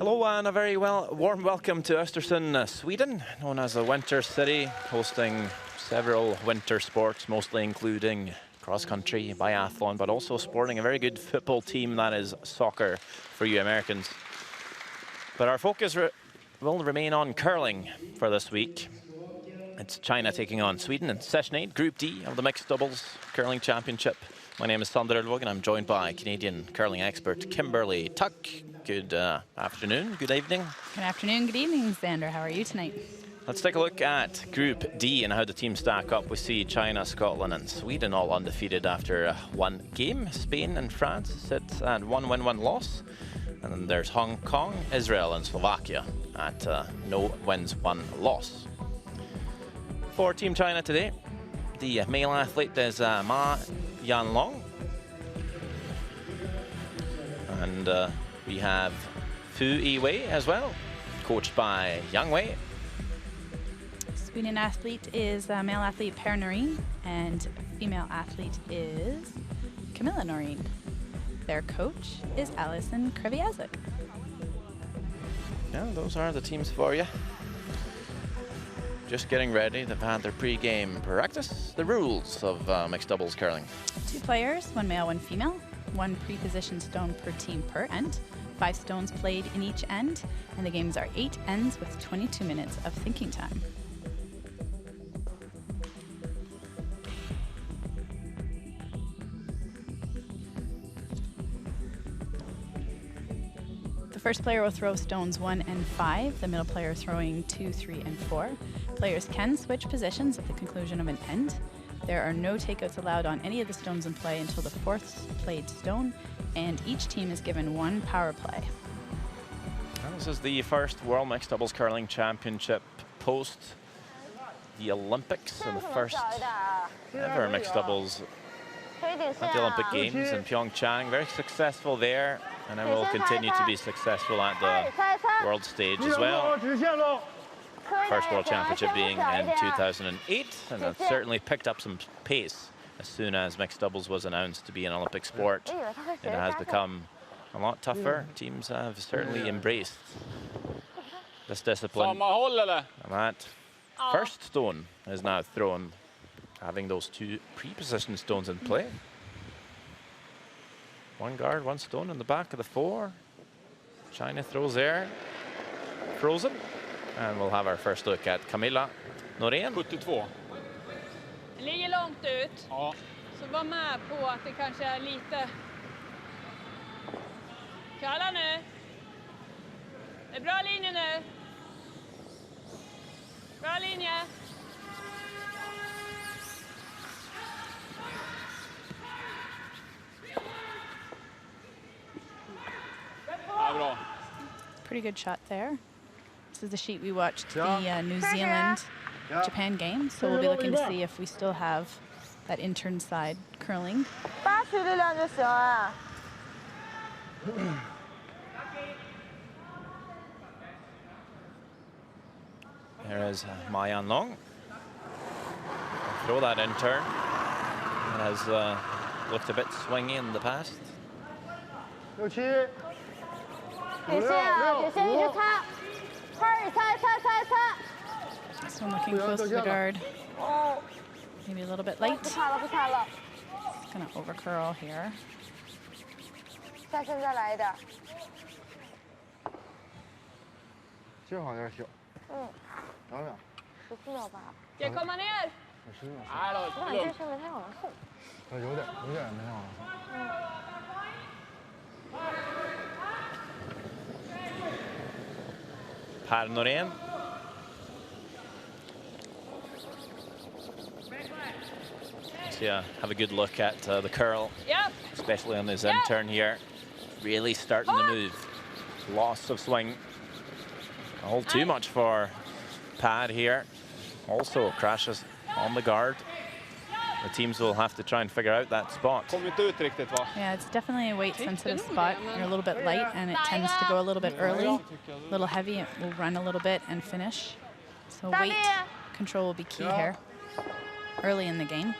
Hello and a very warm welcome to Östersund, Sweden, known as a winter city, hosting several winter sports, mostly including cross-country, biathlon, but also sporting a very good football team that is soccer for you Americans. But our focus will remain on curling for this week. It's China taking on Sweden in Session 8, Group D of the Mixed Doubles Curling Championship. My name is Sander Ulvåg and I'm joined by Canadian curling expert Kimberly Tuck. Good afternoon, good evening. Good afternoon, good evening, Sander. How are you tonight? Let's take a look at Group D and how the teams stack up. We see China, Scotland and Sweden all undefeated after one game. Spain and France sit at 1 win, 1 loss. And then there's Hong Kong, Israel and Slovakia at no wins, 1 loss. For Team China today, the male athlete is Ma Yanlong. And we have Fu Yiwei as well, coached by Yang Wei. Sweden athlete is male athlete Per Noreen, and female athlete is Camilla Noreen. Their coach is Alison Kreviazik. Yeah, those are the teams for you. Just getting ready. They've had their pre-game practice. The rules of mixed doubles curling. 2 players, 1 male, 1 female. 1 pre-positioned stone per team per end. 5 stones played in each end, and the games are 8 ends with 22 minutes of thinking time. The first player will throw stones 1 and 5, the middle player throwing 2, 3, and 4. Players can switch positions at the conclusion of an end. There are no takeouts allowed on any of the stones in play until the 4th played stone, and each team is given 1 power play. This is the first World Mixed Doubles Curling Championship post the Olympics, and the first ever mixed doubles at the Olympic Games in Pyeongchang. Very successful there, and then will continue to be successful at the world stage as well. First World Championship being in 2008, and it certainly picked up some pace as soon as mixed doubles was announced to be an Olympic sport. It has become a lot tougher. Teams have certainly embraced this discipline. And that first stone is now thrown, having those 2 pre-positioned stones in play. 1 guard, 1 stone in the back of the 4. China throws there, frozen. And we'll have our first look at Camilla Norén. 72. Det ligger långt ut. Ja. Så var med på att det kanske är lite... Kalla nu. Det är bra linje nu. Bra linje. Ja, bra. Pretty good shot there. This is the sheet we watched the New Zealand-Japan game, so we'll be looking to see if we still have that intern side curling. There is Ma Yanlong. Throw that intern. It has looked a bit swingy in the past. So looking close to the guard. Maybe a little bit light. Just gonna overcurl here. Ska jag komma ner? Per Norén. Have a good look at the curl, especially on his intern here. Really starting to move. Loss of swing. A whole too much for Pad here. Also crashes on the guard. The teams will have to try and figure out that spot. Yeah, it's definitely a weight-sensitive spot. You're a little bit light, and it tends to go a little bit early. A little heavy, it will run a little bit and finish. So weight control will be key here, early in the game.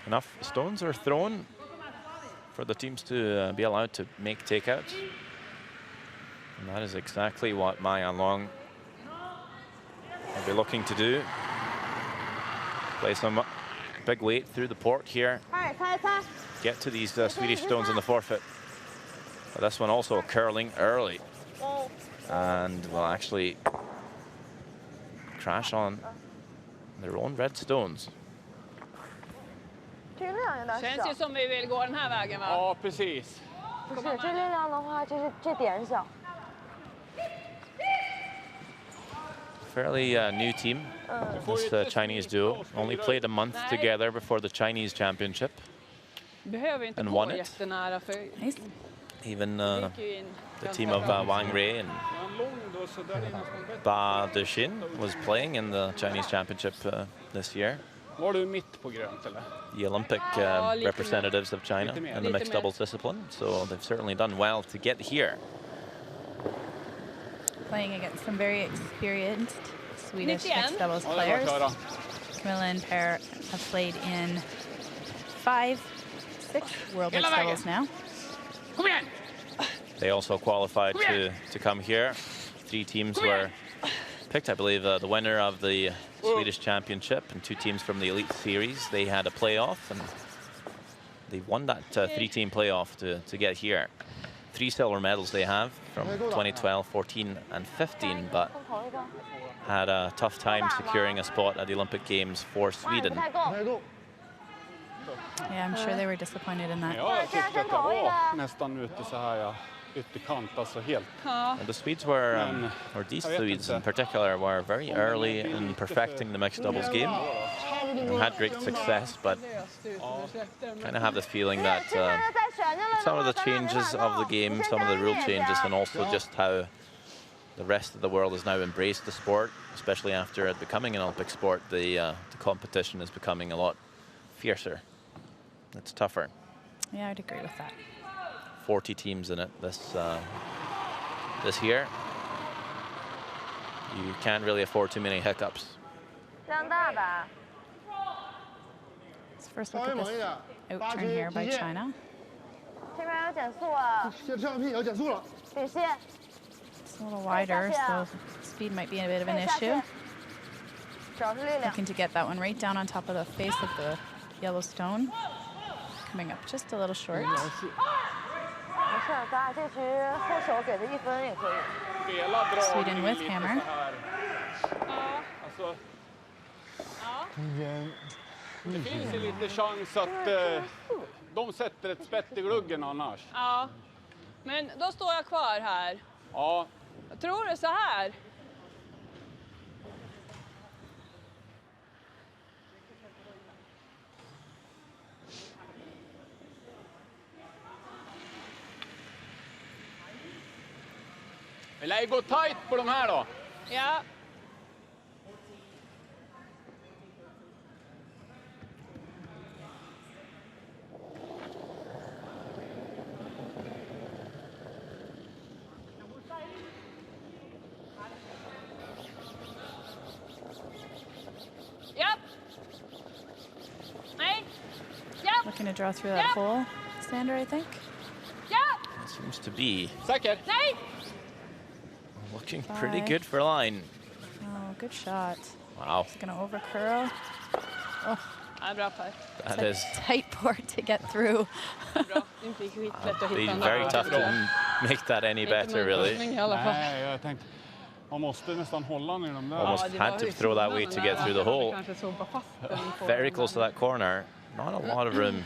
Enough stones are thrown for the teams to be allowed to make takeouts. And that is exactly what Ma Yanlong will be looking to do. Play some big weight through the port here. Get to these Swedish stones in the forfeit. But this one also curling early. And will actually crash on their own red stones. Känns ju som vi vill gå den här vägen, va? Ja, precis. Fairly new team, this Chinese duo. Only played a month together before the Chinese championship. And won it. Nice. Even the team of Wang Rei and Ba Dexin was playing in the Chinese championship this year. Var du mitt på grönt eller? The Olympic representatives of China in the mixed doubles discipline, so they've certainly done well to get here. Playing against some very experienced Swedish mixed doubles players. Camilla and Per have played in 5, 6 world mixed doubles now. They also qualified to come here. 3 teams were picked, I believe, the winner of the Swedish championship and 2 teams from the elite series. They had a playoff and they won that 3-team playoff to get here. 3 silver medals they have from 2012, 14 and 15, but had a tough time securing a spot at the Olympic Games for Sweden. Yeah, I'm sure they were disappointed in that. Jag tyckte att jag var nästan ute så här, ja, ytterkant, alltså helt. And the Swedes were, or these Swedes in particular, were very early in perfecting the mixed doubles game. And had great success, but kind of have the feeling that some of the changes of the game, some of the rule changes, and also just how the rest of the world has now embraced the sport, especially after it becoming an Olympic sport, the competition is becoming a lot fiercer. It's tougher. Yeah, I'd agree with that. 40 teams in it this year. You can't really afford too many hiccups. Let's first look at this out turn here by China. It's a little wider, so speed might be a bit of an issue. Looking to get that one right down on top of the face of the yellow stone. Coming up just a little short. Sweden with hammer. Det finns ju lite chans att de sätter ett spett i gluggen annars. Ja, men då står jag kvar här. Ja. Jag tror det är så här. Vi lär gå tight på de här då. Ja. Yep. Nej. Yep. Looking to draw through that hole, Sander, I think. Yep. It seems to be Säker. Nej. looking pretty good for line. Oh, good shot. Wow. It's gonna over curl. Oh, Ja, bra Per. That it's is a tight board to get through. Bra. Inte skitlätt att be hitta den very där. tough to make that any better, really. I alla fall. Nej, jag tänkte man måste nästan hålla ner dem där. Almost had to throw that weight to get through the hole. Kanske såpa fast den på Very den close to där. that corner. Not a lot of room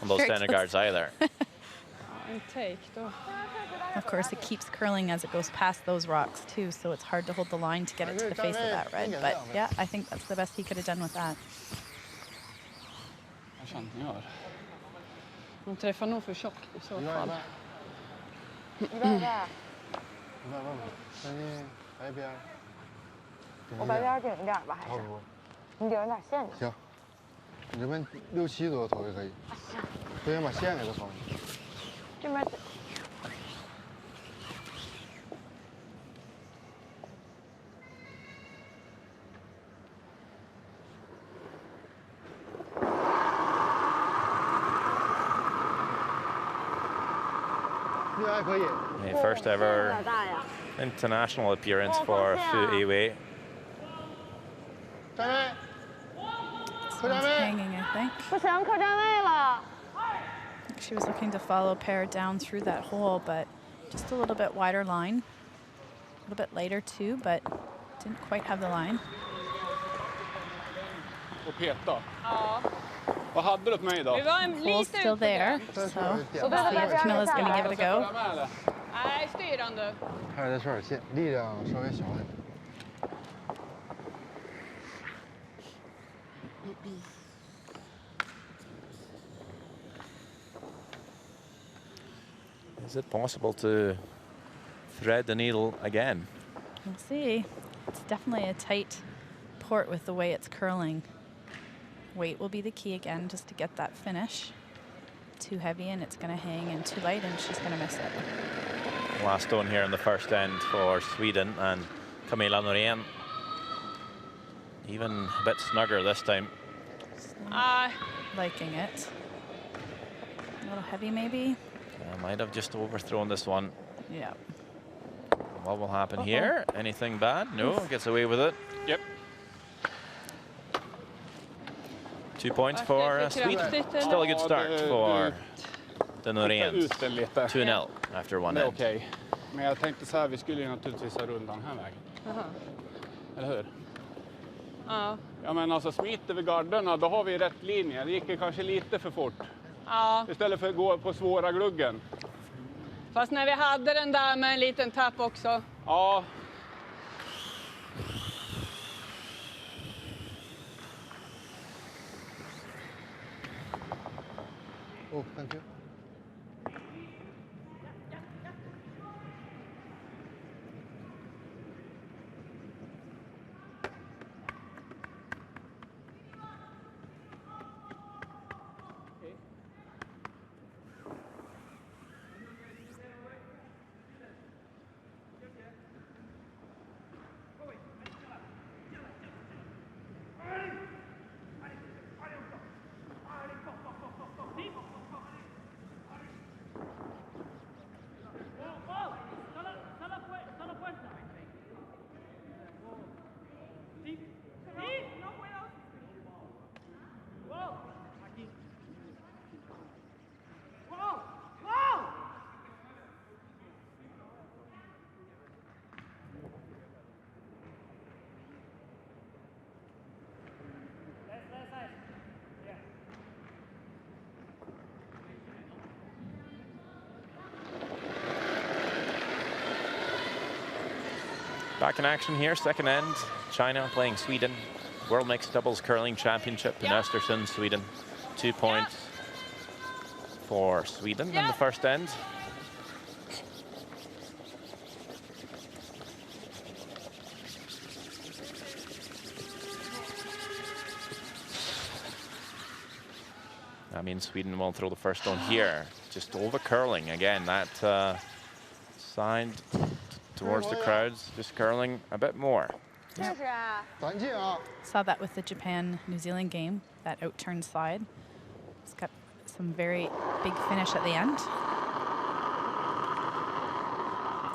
on those Very center close. guards either. En take då. Of course, it keeps curling as it goes past those rocks too, so it's hard to hold the line to get it to the face of that red. But yeah, I think that's the best he could have done with that. Vad känner ni gör? Hon träffar nog för tjockt i så fall.行，你这边6、7左右投也可以，不行把线给它放进去。这边 A first ever international appearance for Fu Yiwei. This one's hanging, I think. She was looking to follow pair down through that hole, but just a little bit wider line. A little bit later too, but didn't quite have the line. Och peta. Ja. Vad hade du på mig då? Vi var en Hole's lite still ut på there, den. so we'll see if Camilla's going to give it a go. Nej, styrande. 还是在这儿线，力量稍微小点。 Is it possible to thread the needle again? We'll see. It's definitely a tight port with the way it's curling. Weight will be the key again, just to get that finish. Too heavy and it's going to hang, and too light and she's going to miss it. Last stone here in the first end for Sweden, and Camilla Norén even a bit snugger this time. Liking it. A little heavy maybe. Might have just overthrown this one. Yeah. What will happen here? Anything bad? No, gets away with it. Yep. 2 points for Sweden. Still a good start for the Noréns. 2-0 after one Det är end. okej. Men jag tänkte så här, vi skulle ju naturligtvis ha rundan här vägen. Eller hur? Ja. Ja, men alltså smiter vi garderna, då har vi rätt linje. Det gick ju kanske lite för fort. Ja. Istället för att gå på svåra gluggen. Fast när vi hade den där med en liten tapp också. Ja. Oh, thank you. Back in action here, second end. China playing Sweden. World Mixed Doubles Curling Championship in Östersund, Sweden. 2 points for Sweden in the first end. That means Sweden will throw the first stone here. Just over curling again. That side towards the crowds, just curling a bit more. Saw that with the Japan-New Zealand game, that out-turn slide. It's got some very big finish at the end.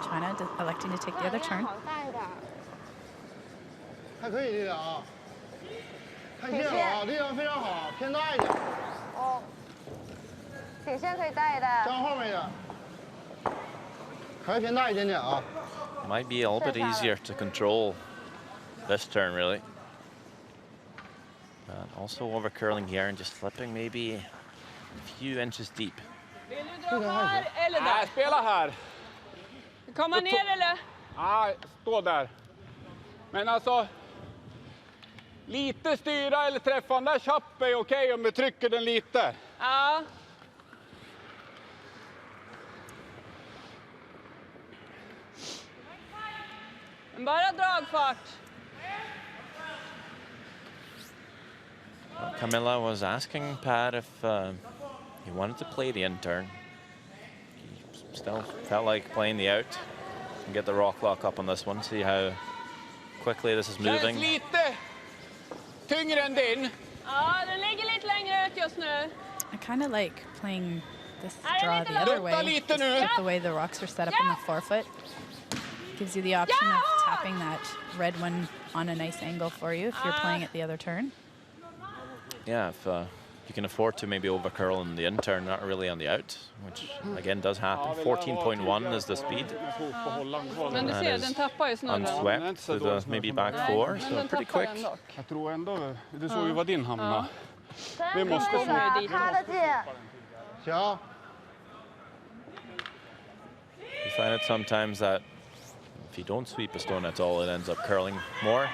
China electing to take the other turn. 还可以力量啊，看线了啊，力量非常好，偏大一点。哦，底线可以带的。站后面一点，还是偏大一点点啊。 Might be a little bit easier to control this turn, really. Also over curling here and just slipping maybe a few inches deep. Vill du dra här eller Nej, där? spela här. Komma ner eller? Nej, stå där. Men alltså, lite styra eller träffa. Den där chappen är okej om vi trycker den lite. Ja. Men bara dragfart. Well, Camilla was asking Pat if he wanted to play the in-turn. He still felt like playing the out. And get the rock lock up on this one, see how quickly this is moving. Känns lite tyngre än din. Ja, den ligger lite längre ut just nu. I kind of like playing this draw the other way, just with the way the rocks are set up in the forefoot. Gives you the option of tapping that red one on a nice angle for you if you're playing it the other turn. Yeah, if you can afford to maybe overcurl in the in turn, not really on the out, which again does happen. 14.1 is the speed. Men du ser, den tappar ju snurren. Unswept with maybe back four, so pretty quick. Jag tror ändå, du såg ju vad din hamnade. Vi måste få dit. Ja. You find it sometimes that if you don't sweep a stone at all, it ends up curling more.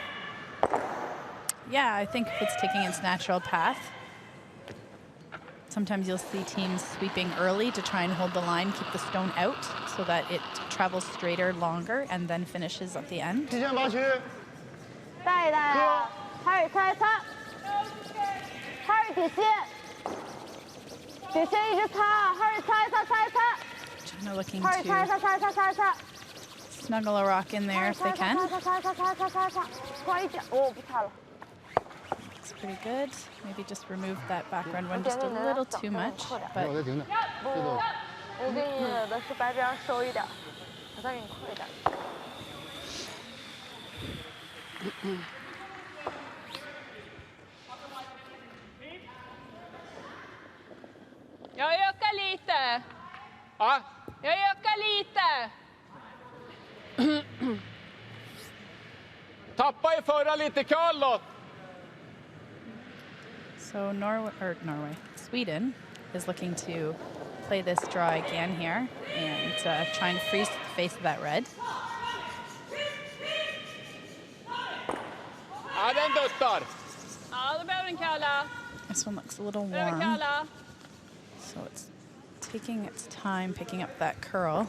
Yeah, I think if it's taking its natural path. Sometimes you'll see teams sweeping early to try and hold the line, keep the stone out so that it travels straighter, longer, and then finishes at the end. 提前拔区。带一带啊，哈尔擦一擦，哈尔底线，底线一直擦，哈尔擦一擦，擦一擦， China looking 哈尔擦一 to 擦，擦一擦，擦一擦， snuggle a rock in there if they can. 擦一擦，擦一擦，擦一擦，擦一擦，快一点，哦，不擦了。 It's pretty good. Maybe just remove that background one just a little too much. 我 But 再顶点。不，我给你的是白边收一点，我再给你快一点。Jag ökar lite. Ja, Jag ökar lite. tappa i förra lite curl då. so Sweden is looking to play this draw again here and try and freeze the face of that red. Ja, den duttar. Ja, då behöver den kalla. This one looks a little Behöver warm, kalla. so it's taking its time picking up that curl.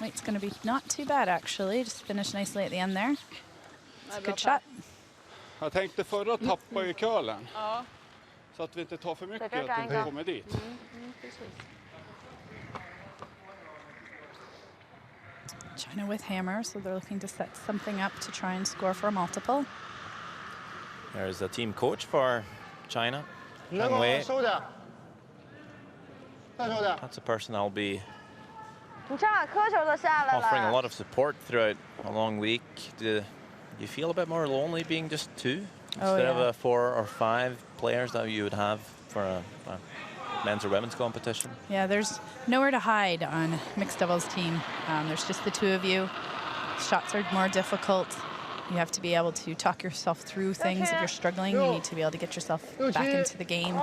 Weight's going to be not too bad actually. Just finished nicely at the end there. It's a good shot. Jag tänkte förra tappa ju curlen. Ja. Så att vi inte tar för mycket att den inte kommer dit. China with hammer, so they're looking to set something up to try and score for a multiple. There's the team coach for China, 你能 Kang 够 Wei. 收点。再收点。 That's a person I'll be 你这把磕球都下来 offering a 了。 lot of support throughout a long week. Do you feel a bit more lonely being just two instead of yeah. 4 or 5 players that you would have for a men's or women's competition? Yeah, there's nowhere to hide on mixed doubles team. There's just the two of you. Shots are more difficult. You have to be able to talk yourself through things. If you're struggling, you need to be able to get yourself back into the game.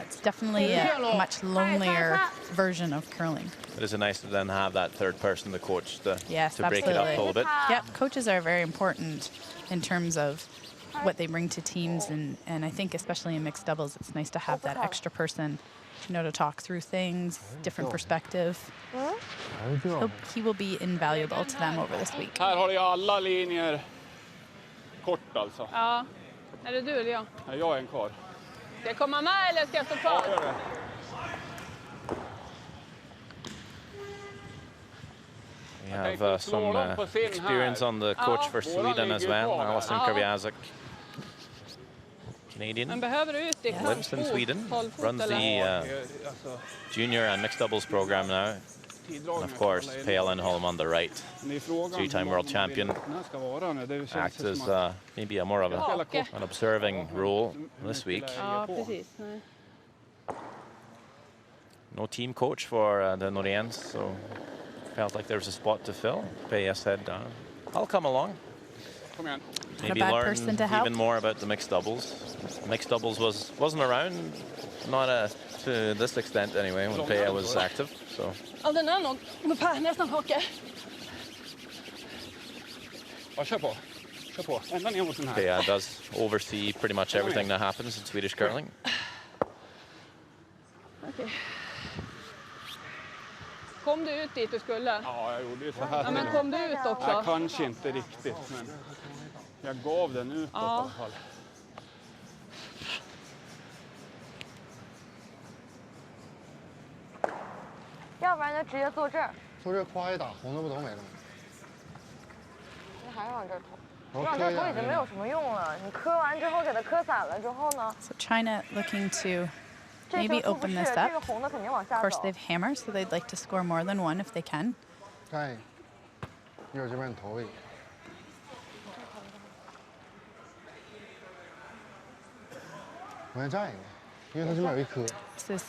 It's definitely a much lonelier version of curling. It is nice to then have that third person, the coach, to Yes, break it up a absolutely. little bit. Yep, coaches are very important in terms of what they bring to teams, and I think especially in mixed doubles, it's nice to have that extra person, to talk through things, different perspective. He will be invaluable to them over this week. Här har jag alla linjer kort alltså. Ja. Är det du eller jag? Ja, jag är en kvar. Ska jag komma med eller ska jag stå kvar? Gör det. We have some experience on the coach for Sweden as well, Alison Kraviazek. Men Canadian, behöver du ut i lives in Sweden, runs the junior and mixed doubles program now. And of course, PLN Holm on the right, 3-time world champion, acts as maybe a more of an observing role this week. Ja, precis. Nej. No team coach for the Noreens, so felt like there was a spot to fill. Peja said, I'll come along. Kom igen. Maybe bad learn person to help. even more about the mixed doubles. Mixed doubles wasn't around, not to this extent anyway, when Peja was active. So Ja, den är nog nästan hakar. Ja, kör på. Kör på. Ända ner mot den här. Peja does oversee pretty much everything that happens in Swedish curling. Okej. Kom du ut dit du skulle? Ja, jag gjorde ju så här. Ja, men kom du ut Ja, också? kanske inte riktigt, men jag gav den utåt i alla fall.要不然就直接坐这儿，从这夸一打，红的不投没了吗？你还是往这儿投。这两天头已经没有什么用了，你磕完之后给它磕散了之后呢？ So China looking to maybe open this 这 up. 个红的肯定往下 Of 走。 course, they've hammered, so they'd like to score more than one if they can. 站一会儿这边头位。往下站一个，因为它这边有一颗。 This is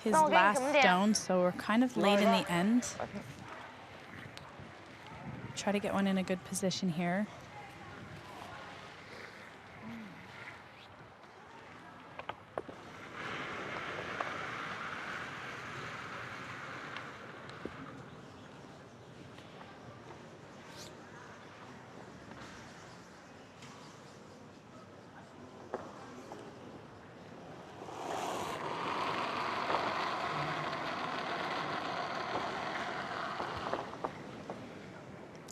his last stone, so we're kind of late in the end. Try to get one in a good position here.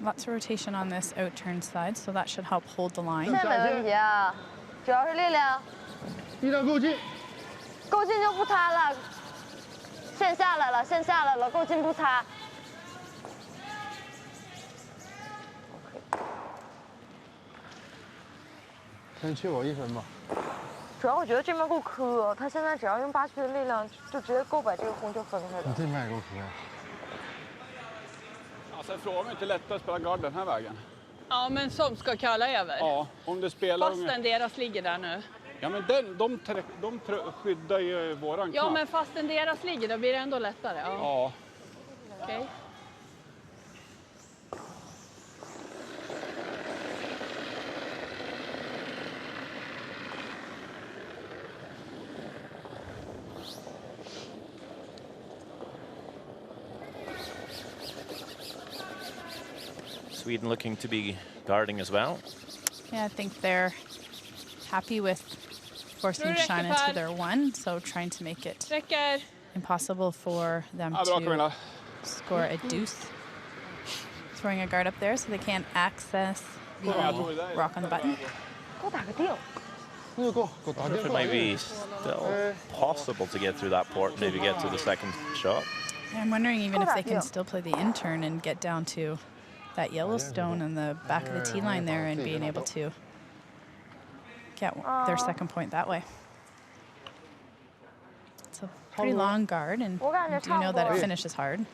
Lots of rotation on this out turn side, so that should help hold the line. 这没问题啊，主要是力量。力量够劲。够劲就不擦了。线下来了，线下来了，够劲不擦。先确保1分吧。主要我觉得这面够磕，他现在只要用8区的力量，就直接够把这个红就分开的。你这面也够磕呀。 Alltså, frågan är inte lättare att spela guard den här vägen. Ja, men som ska kalla över. Ja, om du spelar... Fastän deras ligger där nu. Ja, men de skyddar ju våran Ja, knapp. men fastän deras ligger, då blir det ändå lättare. Ja. Ja. Okej. Sweden looking to be guarding as well. Yeah, I think they're happy with forcing China to their one, so trying to make it Räcker. impossible for them Ja, bra, to Camilla. score a deuce. Throwing a guard up there so they can't access the rock on the button. 给我打个定。那就够打 If 定 it might be still possible to get through that port, maybe get to the second shot. I'm wondering even if they can still play the in turn and get down to that yellow stone in the back of the tee line there and being able to get their second point that way. It's a pretty long guard, and you do know that it finishes hard.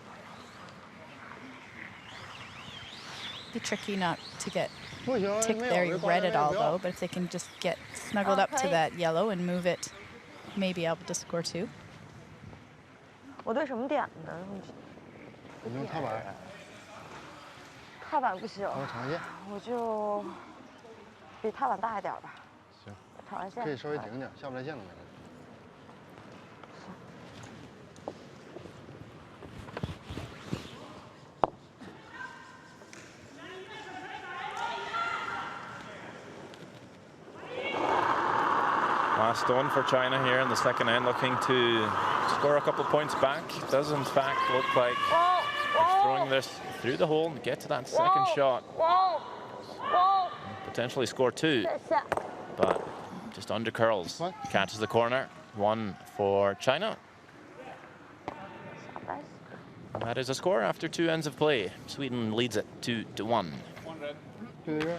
Be tricky not to get tick their red at all though, but if they can just get snuggled up to that yellow and move it, maybe able to score two. 我对什么点呢？你用踏板。踏板不行，长线。我就比踏板大一点吧。行。长线。可以稍微顶点，下不来线了没？ Last stone for China here in the second end, looking to score a couple of points back. Does in fact look like they're throwing this through the hole and get to that second shot. Potentially score two, but just under curls. Catches the corner. One for China. And that is a score after 2 ends of play. Sweden leads it 2-1. 对这边。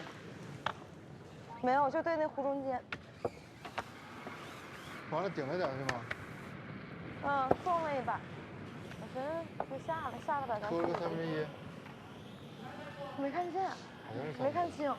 没有，就对那湖中间。 完了顶了点是吗？嗯，送了一把，我寻思就下了，下了把咱。扣了个1/3。没看见，没看清。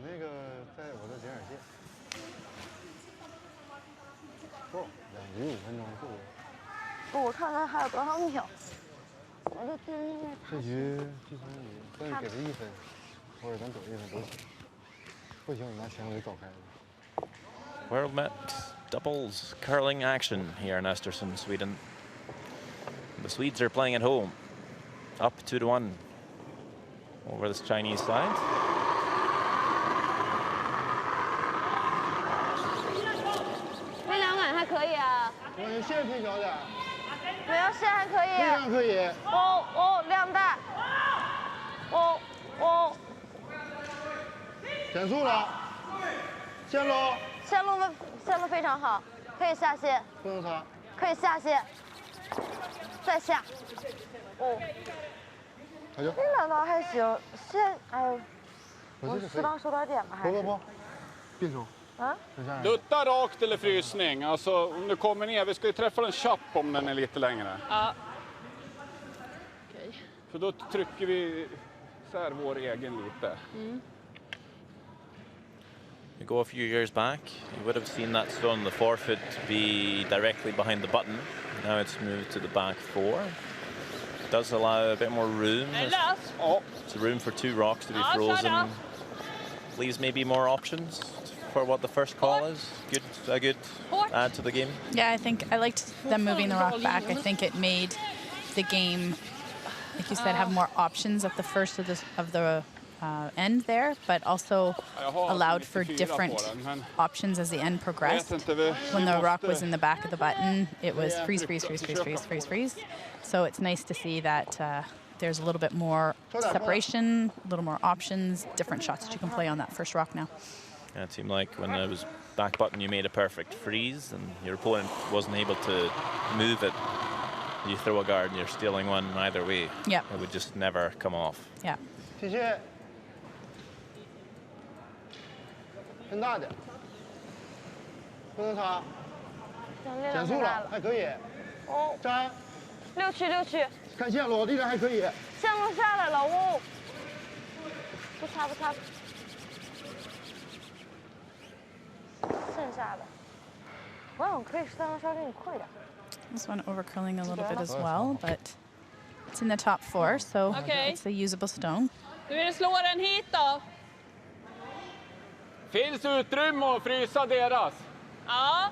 那个在我的顶点线，够2.5分钟够了。我看看还有多少秒。我就盯着这局第3局，但是给他1分，或者咱得1分都行。不行，你拿前卫走开。 World Mix doubles curling action here in Östersund, Sweden. The Swedes are playing at home, up 2-1 over this Chinese side. 那2杆还可以啊。我线偏小点。没有线还可以。这样可以。哦，量大。哦。减速了。线路。线路非常好，可以下线。不能擦。可以下线。再下。哦。好球。这两道还行，线哎呦，我适当收点点吧还是。不，别收。啊？ Dutta rakt eller frysning. Alltså om du kommer ner, vi ska ju träffa en chapp om den är lite längre. Ja. Okej. För då trycker vi så här vår egen lite. You go a few years back, you would have seen that stone, the forefoot, be directly behind the button. Now it's moved to the back 4. It does allow a bit more room. It's room for 2 rocks to be frozen. Leaves maybe more options for what the first call is. A good add to the game. Yeah, I think I liked them moving the rock back. I think it made the game, like you said, have more options at the first of the end there, but also allowed for different options as the end progressed. When the rock was in the back of the button, it was freeze, freeze, freeze, freeze, freeze, freeze, freeze. So it's nice to see that there's a little bit more separation, a little more options, different shots that you can play on that first rock now. Yeah, it seemed like when it was back button, you made a perfect freeze, and your opponent wasn't able to move it. You throw a guard, and you're stealing one either way. Yeah, it would just never come off. Yeah. 谢谢。更大点，不能擦。减速了，还可以。哦。粘。6区。看线路，力量还可以。线路下来了，哦。不擦。线下的。哇，可以稍微给你快点。 This one over curling a little bit as well, but it's in the top 4, so it's a usable stone. Du vill slå den hit då? Finns utrymme att frysa deras? Ja.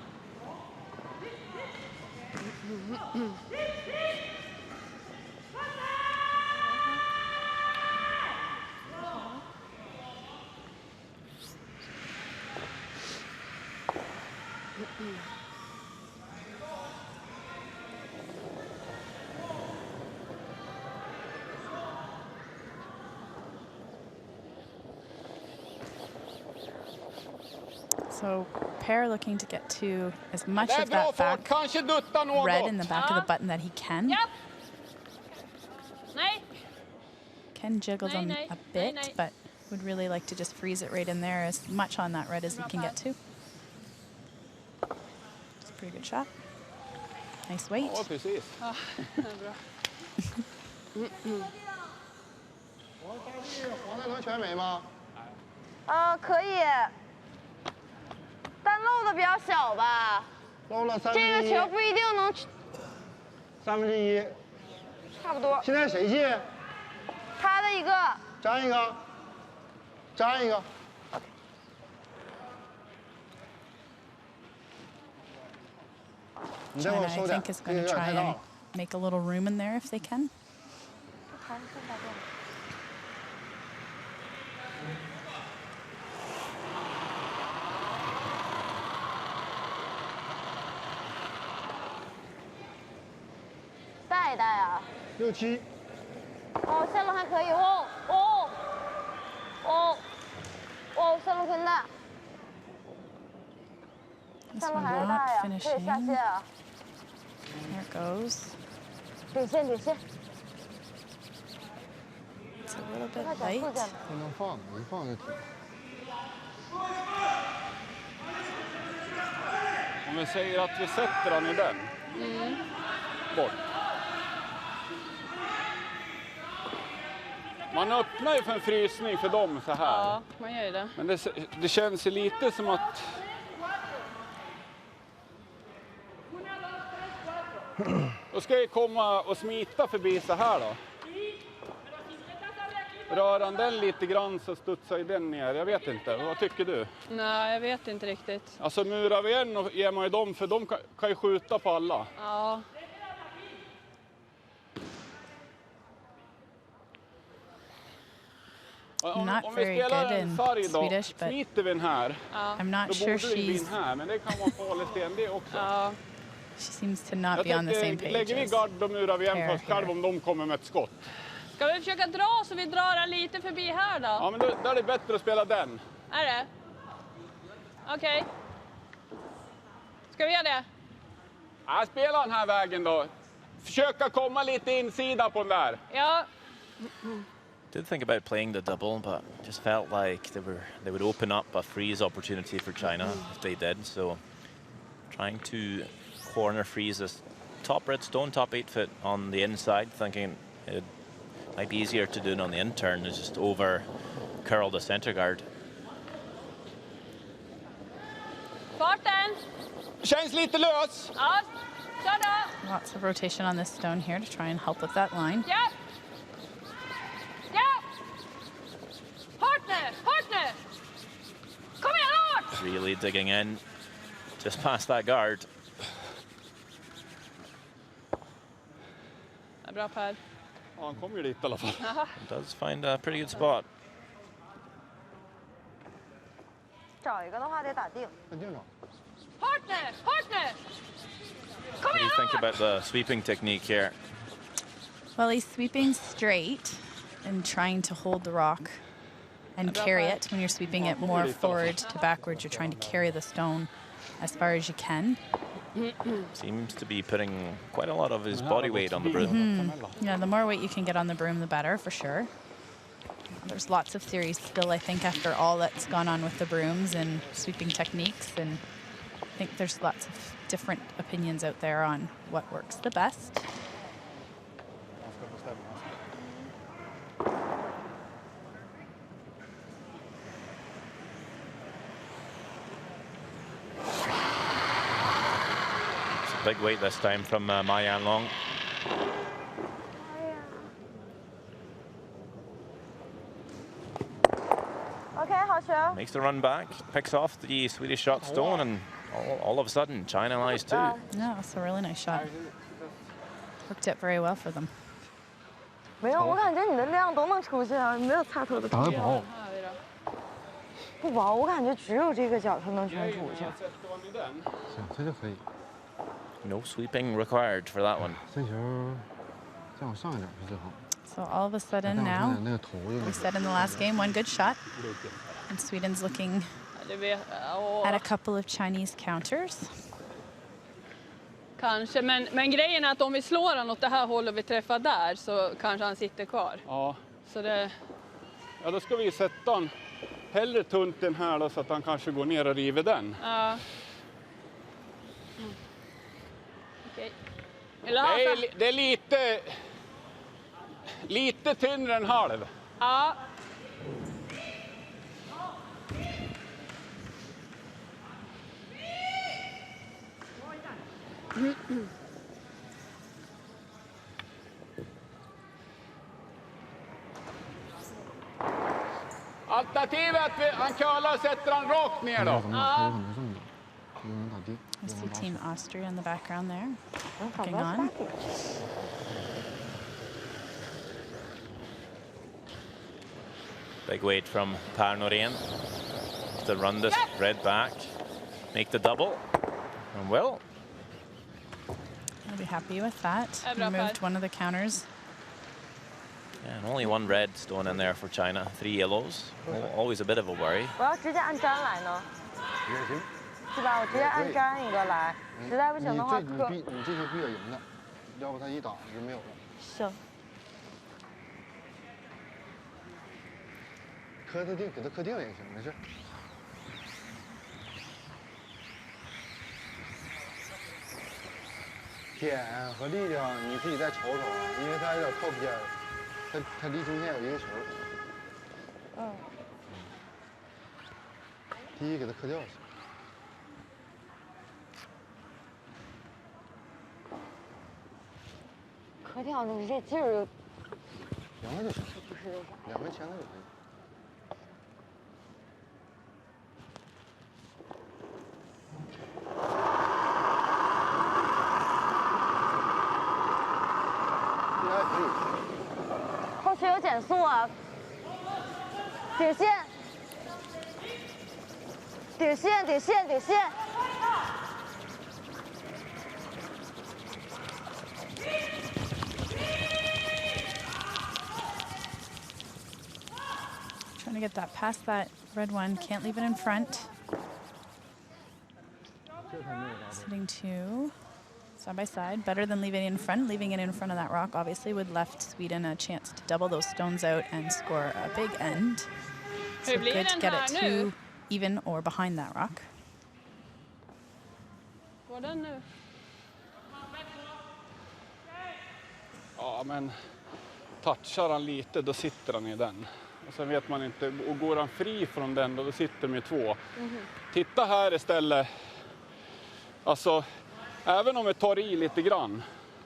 So pair looking to get to as much of that back red in the back of the button that he can. Yep. Can jiggle them a bit, but would really like to just freeze it right in there, as much on that red as he can get to. It's a pretty good shot. Nice weight. Ja, precis. Ja, 可以。但漏的比较小吧。漏了1/3。这个球不一定能。1/3。差不多。现在谁进？他的一个。粘一个。粘一个。China, I think, is going to try and make a little room in there if they can.带啊。6、7。哦，线路还可以，线路很大。线路还是大呀，可以下线啊。There it goes. 顶线。It's a little bit light. 不能放，一放就停。Om vi säger att vi sätter den i den. Bort. Man öppnar ju för en frysning för dem så här. Ja, man gör ju det. Men det känns ju lite som att... Då ska jag komma och smita förbi så här då. Rör han den lite grann så studsar ju den ner. Jag vet inte. Vad tycker du? Nej, jag vet inte riktigt. Alltså murar vi en och ger man ju dem, för de kan ju skjuta på alla. Ja. Not vi very spelar good en in sarg då, Swedish, but smiter vi den här. I'm not Då sure borde det bli she's. en här, men det kan vara farlig sten det också. Ja. She seems to not Jag be on the same tänker, page. lägger vi as- gard då murar vi en Here, först själv here. om de kommer med ett skott. Ska vi försöka dra så vi drar den lite förbi här då? Ja, men då är det bättre att spela den. Är det? Okej. Ska vi göra det? Ja, spela den här vägen då. Försöka komma lite insida på den där. Ja. Did think about playing the double, but just felt like they would open up a freeze opportunity for China if they did. So trying to corner freeze this top red stone, top 8 foot on the inside, thinking it might be easier to do it on the in-turn and just over curl the center guard. Farten! Känns lite lös. Ja. Kör då! Lots of rotation on this stone here to try and help with that line. Ja! Ja! Hårt nu! Hårt nu! Kom igen, hårt! Really digging in just past that guard. Ja, bra Per. Ja, han kommer ju dit i alla fall. Does find a pretty good spot. 找一个的话得打定。那定了。 Hårt nu! Hårt nu! Kom What do you igen, think hårt! about the sweeping technique here? Well, he's sweeping straight and trying to hold the rock and carry it. When you're sweeping it more forward to backwards, you're trying to carry the stone as far as you can. Seems to be putting quite a lot of his body weight on the broom. Yeah, the more weight you can get on the broom, the better, for sure. There's lots of theories still, I think, after all that's gone on with the brooms and sweeping techniques. And I think there's lots of different opinions out there on what works the best. It's a big weight this time from Ma Yanlong. OK，好球。 Makes the run back, picks off the Swedish shot stone, and all of a sudden, China lies too. Yeah, that's a really nice shot. Worked out very well for them. 没有，我感觉你的量都能出去啊，没有擦头的打得地方。薄，不薄，我感觉只有这个角它能全出去。行，这就可以。 No sweeping required for that one. 这球再往上一点是最好。 So all of a 再 sudden 往上 now, 点那个头就 we said in the last game, one good shot. And Sweden's looking Du vet, åh, at a couple of Chinese counters. kanske, men grejen är att om vi slår han åt det här hållet och vi träffar där så kanske han sitter kvar. Ja. Så det, Ja, då ska vi sätta han hellre tunt den här då, så att han kanske går ner och river den. ja. Okej. Vill du ha så? Det är lite tyngre än halv. Ja. Alternativet är att han curlar och sätter han rakt ner 有 då. 什么？还有什么这么的？有人打地， We 有 see 人打 Team Austria in the background there, 好 looking 吧， on. Big weight from Per Norén to run this red back, make the double, and will. I'll be happy with that. Bra, Removed Per. one of the counters. Yeah, and only one red stone in there for China, 3 yellows. Always a bit of a worry. 我要直接按粘来呢，也行。是吧？我直接按粘一个来，实在不行的话你磕。你这球必有赢的，要不他一打就没有了。行，磕他定，给他磕定也行，没事。点和力量你自己再瞅瞅啊，因为他有点靠边儿，他离中线有一个球。嗯。第一给他磕掉就行。还挺好的，这劲儿2个就行，不是为啥。 2个前后就可以。应该可以。后续有减速啊！底线，底线，底线，底线。 Trying to get that past that red one. Can't leave it in front. Sitting 2, side by side. Better than leaving it in front. Leaving it in front of that rock obviously would left Sweden a chance to double those stones out and score a big end. So good to get it 2 even or behind that rock. Går den nu? Ja, men touchar han lite, då sitter han i den. Och sen vet man inte, och går han fri från den, då sitter de i 2. Titta här istället. Alltså, även om vi tar i lite grann.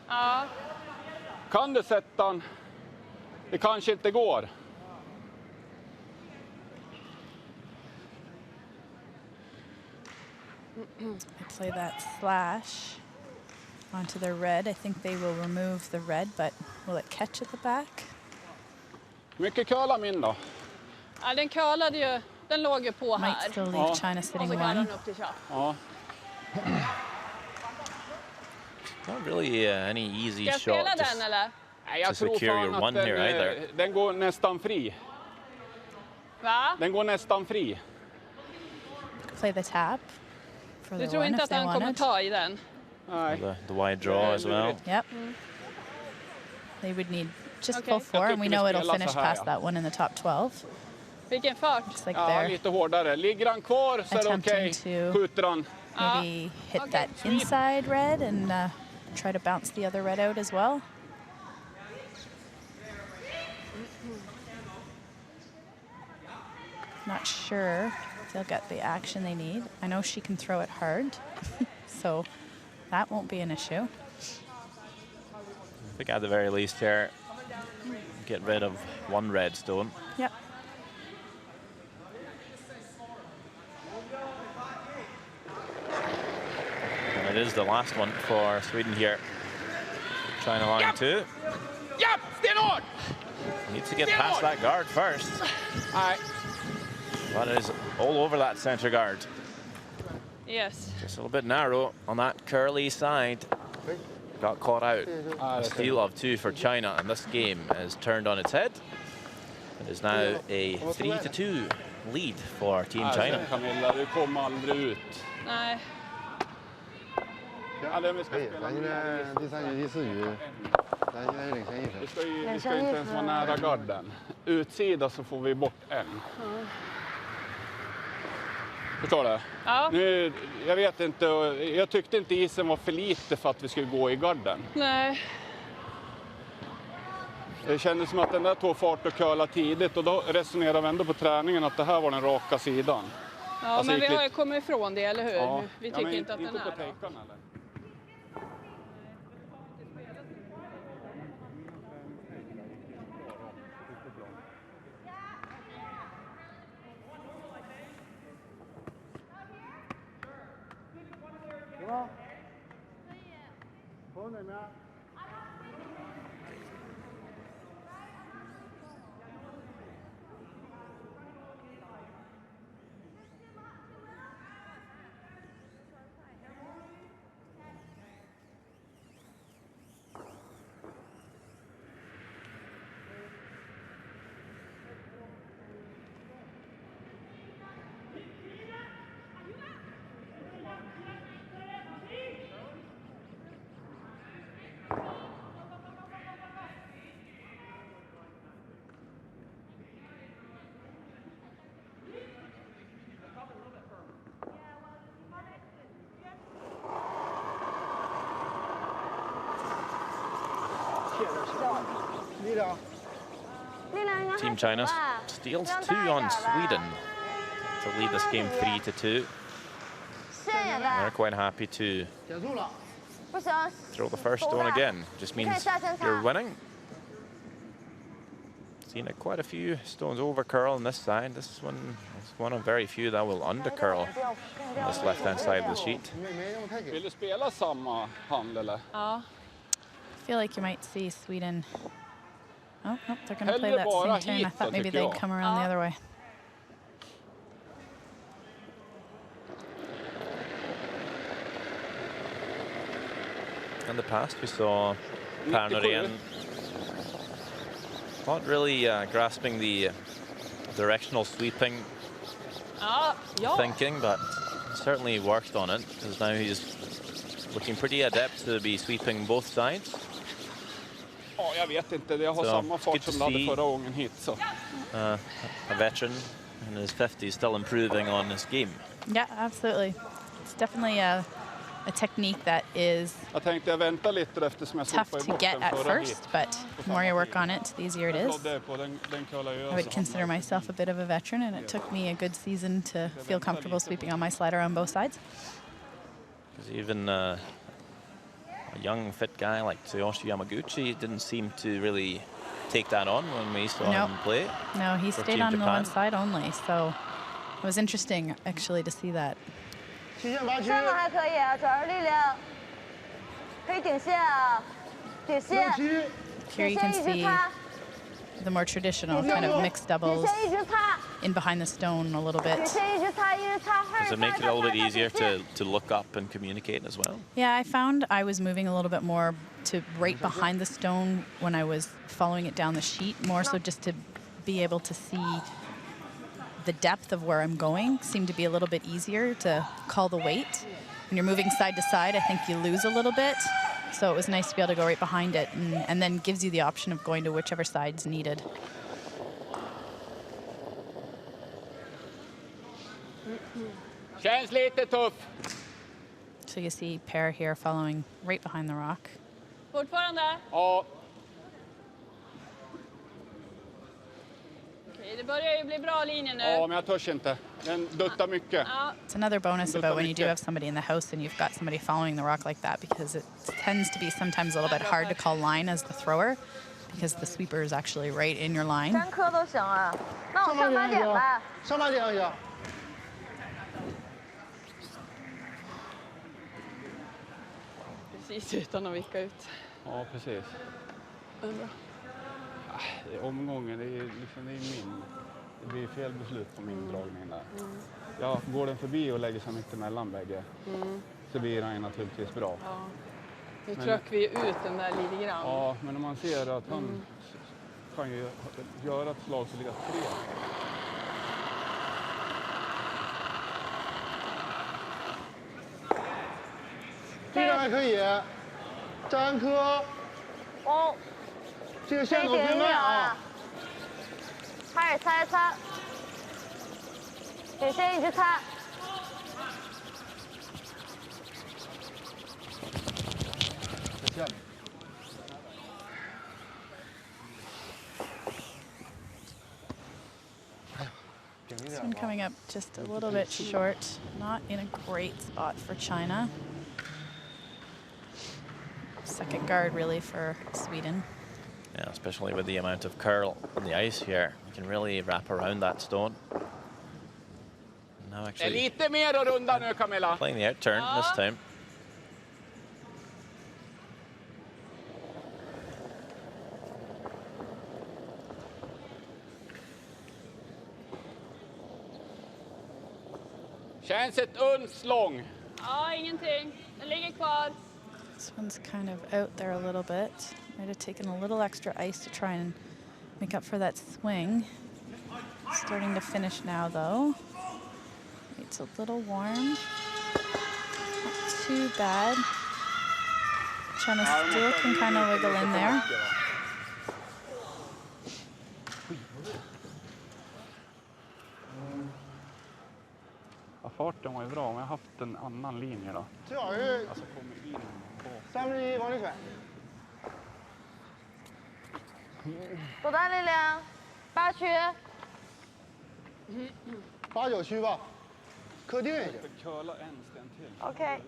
Ja. Kan du sätta han? Det kanske inte går. Play that slash onto the red. I think they will remove the red, but will it catch at the back? Mycket curlar min då. Ja, den curlade ju. Den låg ju på Might här. still leave Ja. China Och sitting så curlade 1. den upp till kött. Ja. Not really any easy Ska jag shot. spela Just den eller? Nej, jag To tror secure fan your att one here either. den går nästan fri. Va? Den går nästan fri. Play the tap for Du the tror one inte if att they han kommer wanted. ta i den? Nej. the wide draw as well. Yep. They would need just Okay. full 4, and we know it'll finish så här, past that one in the top 12. Vilken fart? Looks like Ja, they're lite hårdare. Ligger han kvar så är det okej. Attempting to- Skjuter han. maybe hit Okay, that sweet. inside red and try to bounce the other red out as well. Not sure if they'll get the action they need. I know she can throw it hard, so that won't be an issue. I think at the very least here, get rid of one red stone. Yep. And it is the last one for Sweden here. China line 2. Japp, stenhårt! Needs to get past that guard first. Nej. But it is all over that center guard. Yes. Just a little bit narrow on that curly side. Got caught out. A steal of 2 for China, and this game is turned on its head. It is now a 3-2 lead for Team China. Camilla, du kommer aldrig ut. Nej. Ja, det vi ska 可以， spela 咱现在第3局、第4局，咱现在领先1分 Vi。ska inte ens vara nära garden. Utsida så får vi bort en. Förstår du? Ja. Nu, jag vet inte, jag tyckte inte isen var för lite för att vi skulle gå i garden. Nej. Det kändes som att den där tog fart och curlade tidigt och då resonerade vi ändå på träningen att det här var den raka sidan. Ja, Alltså, men vi gick har ju lite- kommit ifrån det, eller hur? Ja. Vi Ja, tycker men inte att den på är då. takearna, eller? Team China steals 2 on Sweden to lead this game 3-2. 线也在 They're quite happy to 减速了，不行。 throw the first stone again. Just means you're winning. Seen quite a few stones over curl on this side. This one is one of very few that will under curl on this left-hand side of the sheet. Vill du spela samma hand eller? Ja. I feel like you might see Sweden. Oh, nope, they're going to play Hellre that bara same turn. I hit thought då, maybe tycker they'd jag. come around the other way. In the past, we saw Per Norén not really grasping the directional sweeping thinking, but certainly worked on it, because now he's looking pretty adept to be sweeping both sides. Ja, jag vet inte. Jag har So, samma fart good to som jag hade see. förra gången hit. Så. A veteran in his 50s still improving on his game. Yeah, absolutely. It's definitely a technique that is Jag tänkte jag väntar lite eftersom jag tough sopade i to get botten at förra first, hit. but the more you work on it, the easier it is. Klodde på, den curlar ju I över would så consider hamnar myself a bit of a veteran, and it took me a good season to feel comfortable sweeping on my slider on both sides. Because even a young, fit guy like Tsuyoshi Yamaguchi didn't seem to really take that on when we saw him play. No, he for stayed Team on the Japan. one side only, so it was interesting actually to see that. 曲线8区，上面还可以啊，主要是力量。可以顶线啊，顶线。 6区， Here you can see the more traditional kind of mixed 底 doubles 线一直擦， in behind the stone a little bit. 底线一直擦，一直擦。 Does it make it a little bit easier to look up and communicate as well? Yeah, I found I was moving a little bit more to right behind the stone when I was following it down the sheet, more so just to be able to see the depth of where I'm going seemed to be a little bit easier to call the weight. When you're moving side to side, I think you lose a little bit. So it was nice to be able to go right behind it and then gives you the option of going to whichever side's needed. Känns lite tuff. So you see Per here following right behind the rock. Fortfarande? Ja, Okej, det börjar ju bli bra linje nu. ja, men jag törs inte. Den duttar mycket. Ja. It's another bonus about when you do have somebody in the house and you've got somebody following the rock like that, because it tends to be sometimes a little bit hard to call line as the thrower because the sweeper is actually right in your line. 3颗都行啊，那我上8点吧。上8点上去。 Precis utan att vicka ut. Ja, precis. Det är omgången, det är min. Det blir fel beslut på min dragning där. Ja, går den förbi och lägger sig mitt emellan bägge så blir den naturligtvis bra. Ja. Nu tröck vi ut den där lite grann. Ja, men om man ser att han kan ju göra ett slag så ligger 3.这张还可以，詹科，哦，这个可以线口偏慢顶一秒啊啊。。开始擦一擦，底线一直擦。再见。 This one coming up just a little bit short, not in a great spot for China. Second guard really for Sweden. Yeah, especially with the amount of curl on the ice here. You can really wrap around that stone. Now Det är actually lite mer att runda nu, Camilla. playing the out turn this time. Känns ett uns lång. Ja, ingenting. Den ligger kvar. This one's kind of out there a little bit. Might have taken a little extra ice to try and make up for that swing. Starting to finish now, though. It's a little warm. Not too bad. China still can kind of wiggle in there. Ja, farten var ju bra, men jag har haft en annan linje då. 最好是 Alltså kommer in på... 31往里甩。多大力量？8区。 8、9区吧，客定一下。 Curla en sten till. Okej.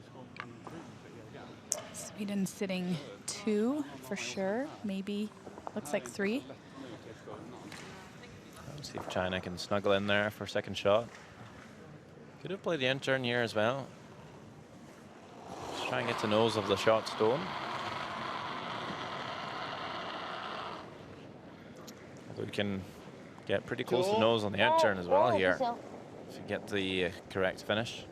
Sweden sitting 2 for sure, maybe, looks like 3. Let's see if China can snuggle in there for a second shot. Could have played the intern here as well. Just try and get to nose of the shot stone. Although we can get pretty close to nose on the intern as well here. If you get the correct finish.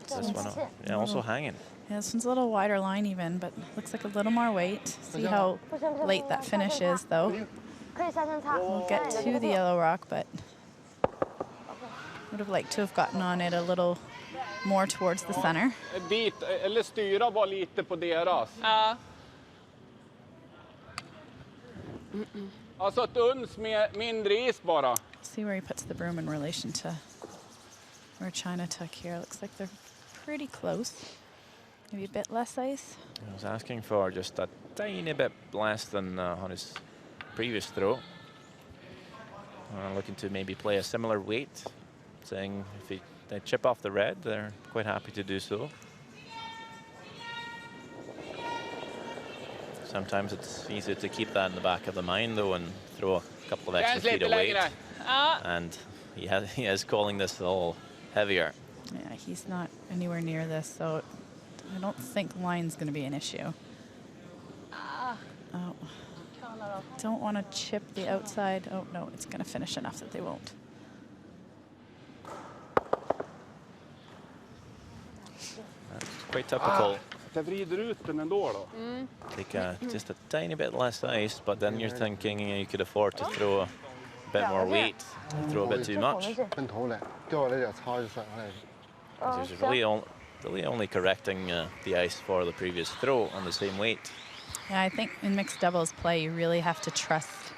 This one, yeah, also hanging. Yeah, this one's a little wider line even, but looks like a little more weight. See how late that finish is, though. We'll get to the yellow rock, but would have liked to have gotten on it a little more towards the center. Dit, eller styra bara lite på deras. Ja. Alltså ett uns mindre is bara. See where he puts the broom in relation to where China took here. Looks like they're pretty close. Maybe a bit less ice. I was asking for just a tiny bit less than on his previous throw. Looking to maybe play a similar weight, saying if they chip off the red, they're quite happy to do so. Sometimes it's easy to keep that in the back of the mind, though, and throw a couple of extra feet of weight. And he is calling this a little heavier. Yeah, he's not anywhere near this, so I don't think line's going to be an issue. Oh. Don't want to chip the outside. Oh, no, it's going to finish enough that they won't. That's quite typical. Det vrider ut den ändå då. Take just a tiny bit less ice, but then you're thinking you could afford to throw a bit more weight, throw a bit too much. So he's really only correcting the ice for the previous throw on the same weight. Yeah, I think in mixed doubles play, you really have to trust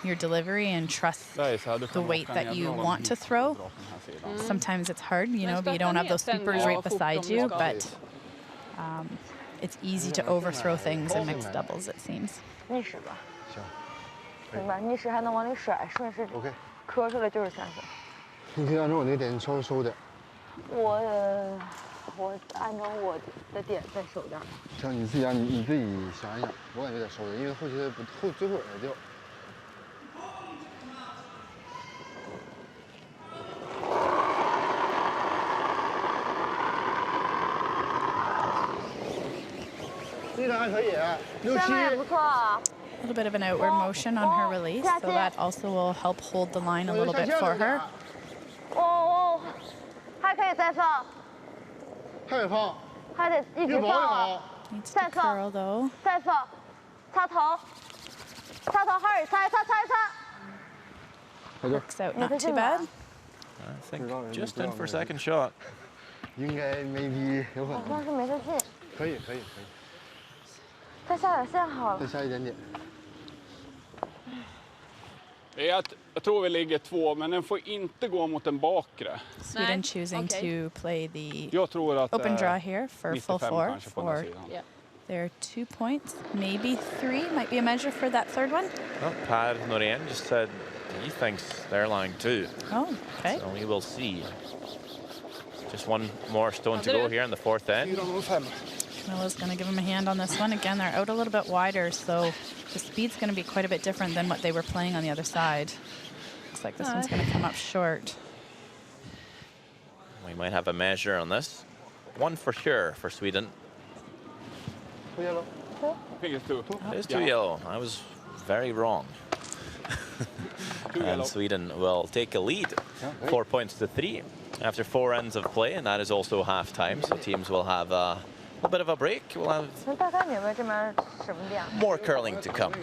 your delivery and trust the weight that you want to throw. Sometimes it's hard, you know, but you don't have those sweepers right beside you, but it's easy to overthrow things in mixed doubles, it seems. 明白，逆时还能往里甩，顺势磕出来就是3分。你可以按照我那点稍微收点。我按照我的点再收点。像你自己你自己想一想，我感觉得收点，因为后期最后也在掉。这个还可以，6、7。不错啊。 A little bit of an outward motion on her release, so that also will help hold the line a little bit for her. 还可以再放，还得放，还得一直放， Needs to curl though. 再放，擦头，擦头，哈尔擦， Works out not too bad. I think just in for a second shot. 应该 maybe 有可能。好像是没太近。可以。再下点线好了。再下一点点。 Jag tror vi ligger 2, men den får inte gå mot den bakre. Sweden choosing to play the Jag tror att open draw here for full 95 4 kanske på den for sidan. their 2 points, maybe 3 might be a measure for that third one. Well, Per Norén just said he thinks they're lying too. Oh, okay. So we will see. Just one more stone to go here in the fourth end. 4,05. Camilla's going to give him a hand on this one. Again, they're out a little bit wider, so the speed's going to be quite a bit different than what they were playing on the other side. Looks like this one's going to come up short. We might have a measure on this. One for sure for Sweden. I think it's 2. It is 2 yellow. I was very wrong. And Sweden will take a lead, 4 points to 3 after 4 ends of play, and that is also half time. So teams will have a little bit of a break. We'll have more curling to come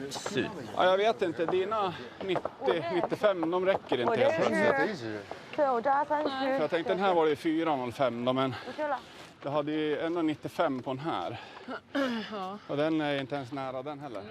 soon. Ja, jag vet inte, dina 90-95, de räcker inte helt plötsligt. För jag tänkte den här var det 4,05 då, men jag hade ju ändå 95 på den här. Och den är inte ens nära den heller.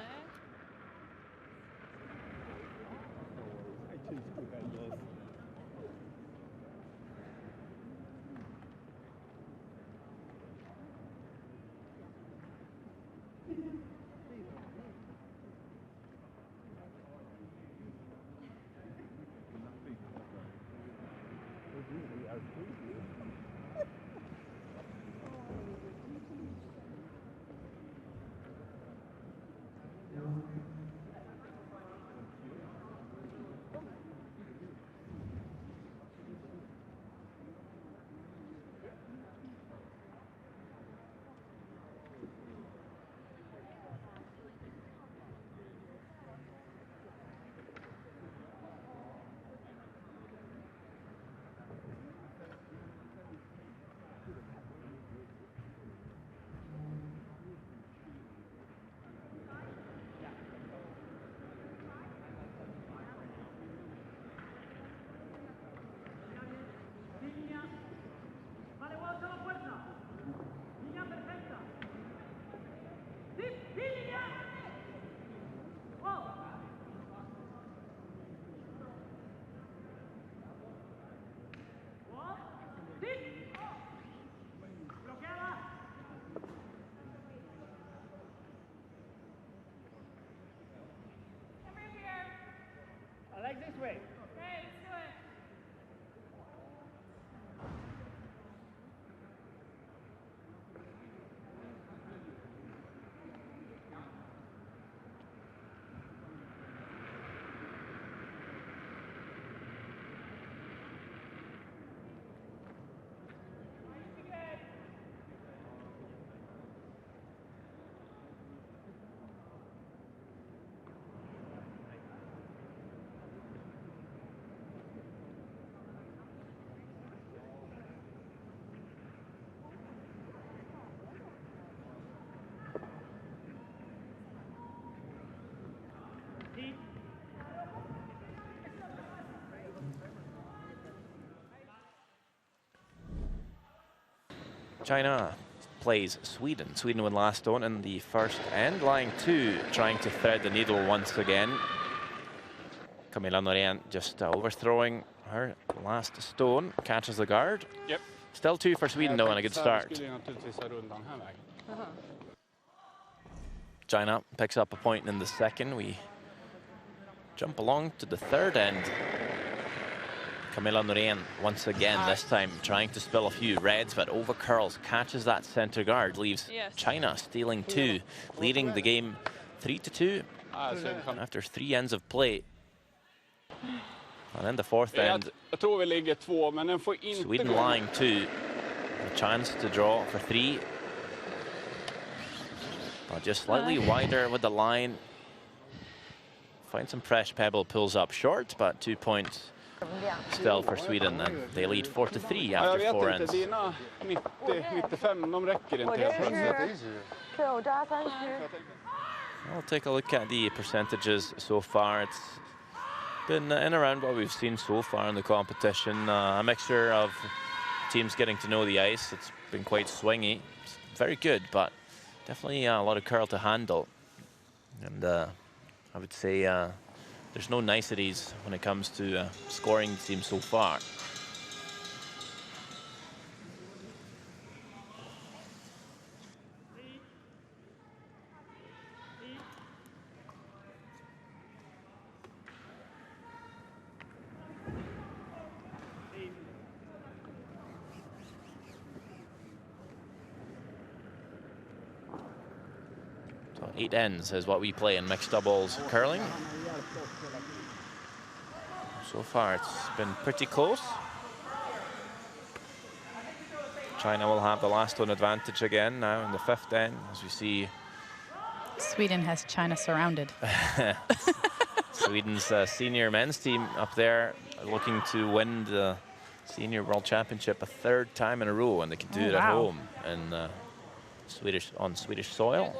China plays Sweden. Sweden won last stone in the first end, lying 2, trying to thread the needle once again. Camilla Norén just overthrowing her last stone, catches the guard. Yep. Still 2 for Sweden though, and a good start. China picks up a point in the second. We jump along to the third end. Camilla Norén once again, this time trying to spill a few reds, but over curls, catches that center guard, leaves China stealing 2, leading the game 3-2 after 3 ends of play. And then the fourth end, Sweden lying 2, a chance to draw for 3. But just slightly wider with the line. Finds some fresh pebble, pulls up short, but 2 points still for Sweden, and they lead 4-3 after 4 ends. I'll take a look at the percentages so far. It's been in around what we've seen so far in the competition. A mixture of teams getting to know the ice. It's been quite swingy. It's very good, but definitely a lot of curl to handle. And I would say there's no niceties when it comes to scoring teams so far. So 8 ends is what we play in mixed doubles curling. So far, it's been pretty close. China will have the last one advantage again now in the 5th end, as we see. Sweden has China surrounded. Sweden's senior men's team up there looking to win the Senior World Championship a 3rd time in a row, and they can do it at home and on Swedish soil.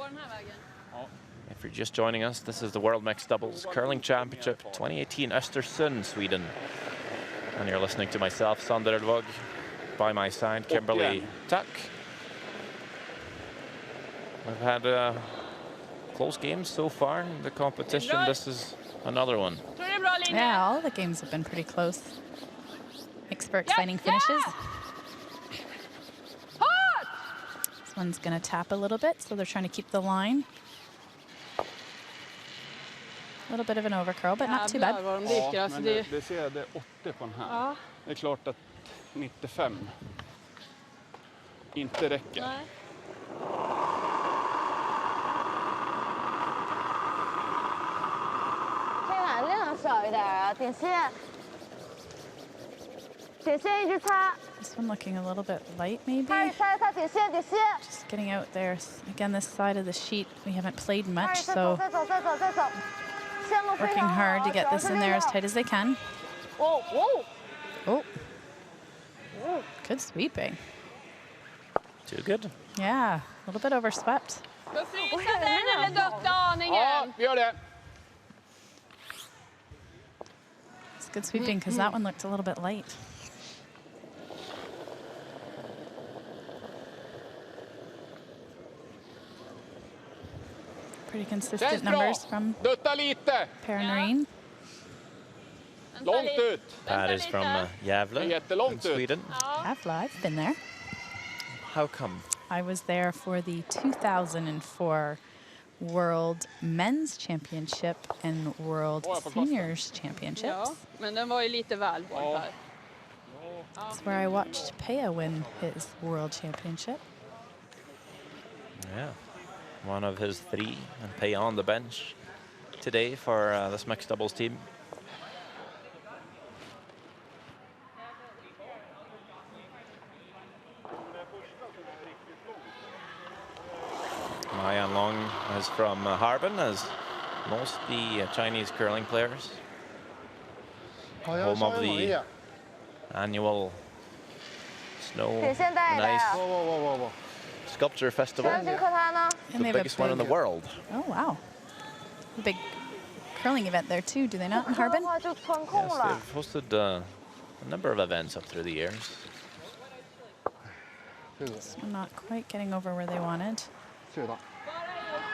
If you're just joining us, this is the World Mixed Doubles Curling Championship 2018 Östersund, Sweden. And you're listening to myself, Sander Elvåg, by my side, Kimberly Tuck. We've had close games so far in the competition. This is another one. Yeah, all the games have been pretty close. Makes for exciting finishes. This one's going to tap a little bit, so they're trying to keep the line. A little bit of an overcurl, but not too bad. Ja, men det ser det 80 på den här. Det är klart att 95 inte räcker. Nej.可以把量小一点啊，点线一直擦。 This one looking a little bit light, maybe. 擦点线。 Just getting out there. Again, this side of the sheet, we haven't played much, 再 so 走。 working hard to get this in there as tight as they can. Oh, good sweeping. Too good. Yeah, a little bit overswept. Då fryser den eller dutta aningen. Ja, vi gör det. It's good sweeping because that one looked a little bit light. Pretty consistent numbers from Dutta lite. Norén. Långt ut. That is from Gävle in Sweden. Gävle, I've been there. How come? I was there for the 2004 World Men's Championship and World Seniors Championships. Ja, men den var ju lite väl hård här. That's where I watched Pea win his World Championship. Yeah, one of his 3, and Pay on the bench today for this mixed doubles team. Ma Yanlong is from Harbin, as most the Chinese curling players. Home of the annual snow and ice sculpture festival, And the they have biggest one in the world. Oh, wow. A big curling event there, too, do they not, in Harbin? Yes, they've hosted a number of events up through the years. So not quite getting over where they wanted. 最大，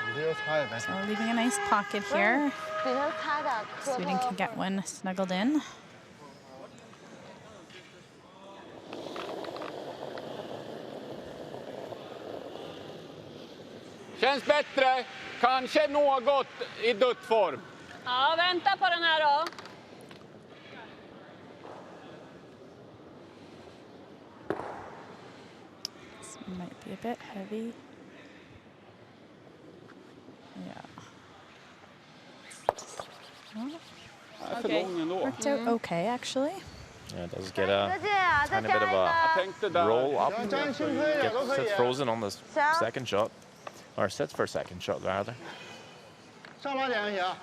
你这要擦也白 So leaving a nice pocket here. Sweden can get one snuggled in. Känns bättre, kanske något i duttform. Ja, vänta på den här då. This might be a bit heavy. Yeah. Well, För lång ändå. worked out okay, actually. Yeah, it does get a tiny bit of a Jag tänkte där. roll up. 将轻推一点都可以 Sits。frozen on the second shot, or sits for second shot rather. 上马点就行，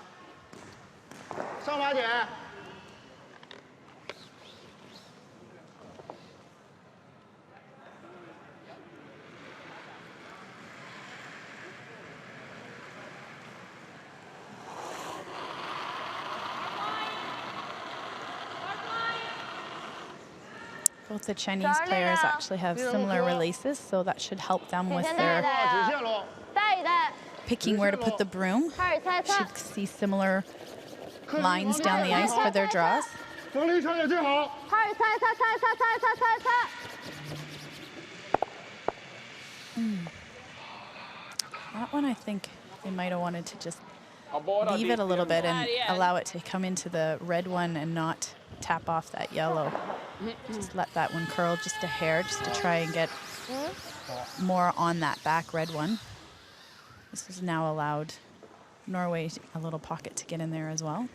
上马点。 Both the Chinese players actually have similar releases, so that should help them with their 直线喽， 带一带， picking where to put the broom. 开始猜测， Should see similar lines down the ice for their draws. 往里传也最好。开始猜测，猜测，猜测，猜测。 That one, I think they might have wanted to just Ja, bara leave it a little bit and Yeah, yeah. allow it to come into the red one and not tap off that yellow. Just let that one curl just a hair, just to try and get more on that back red one. This is now allowed Norway a little pocket to get in there as well.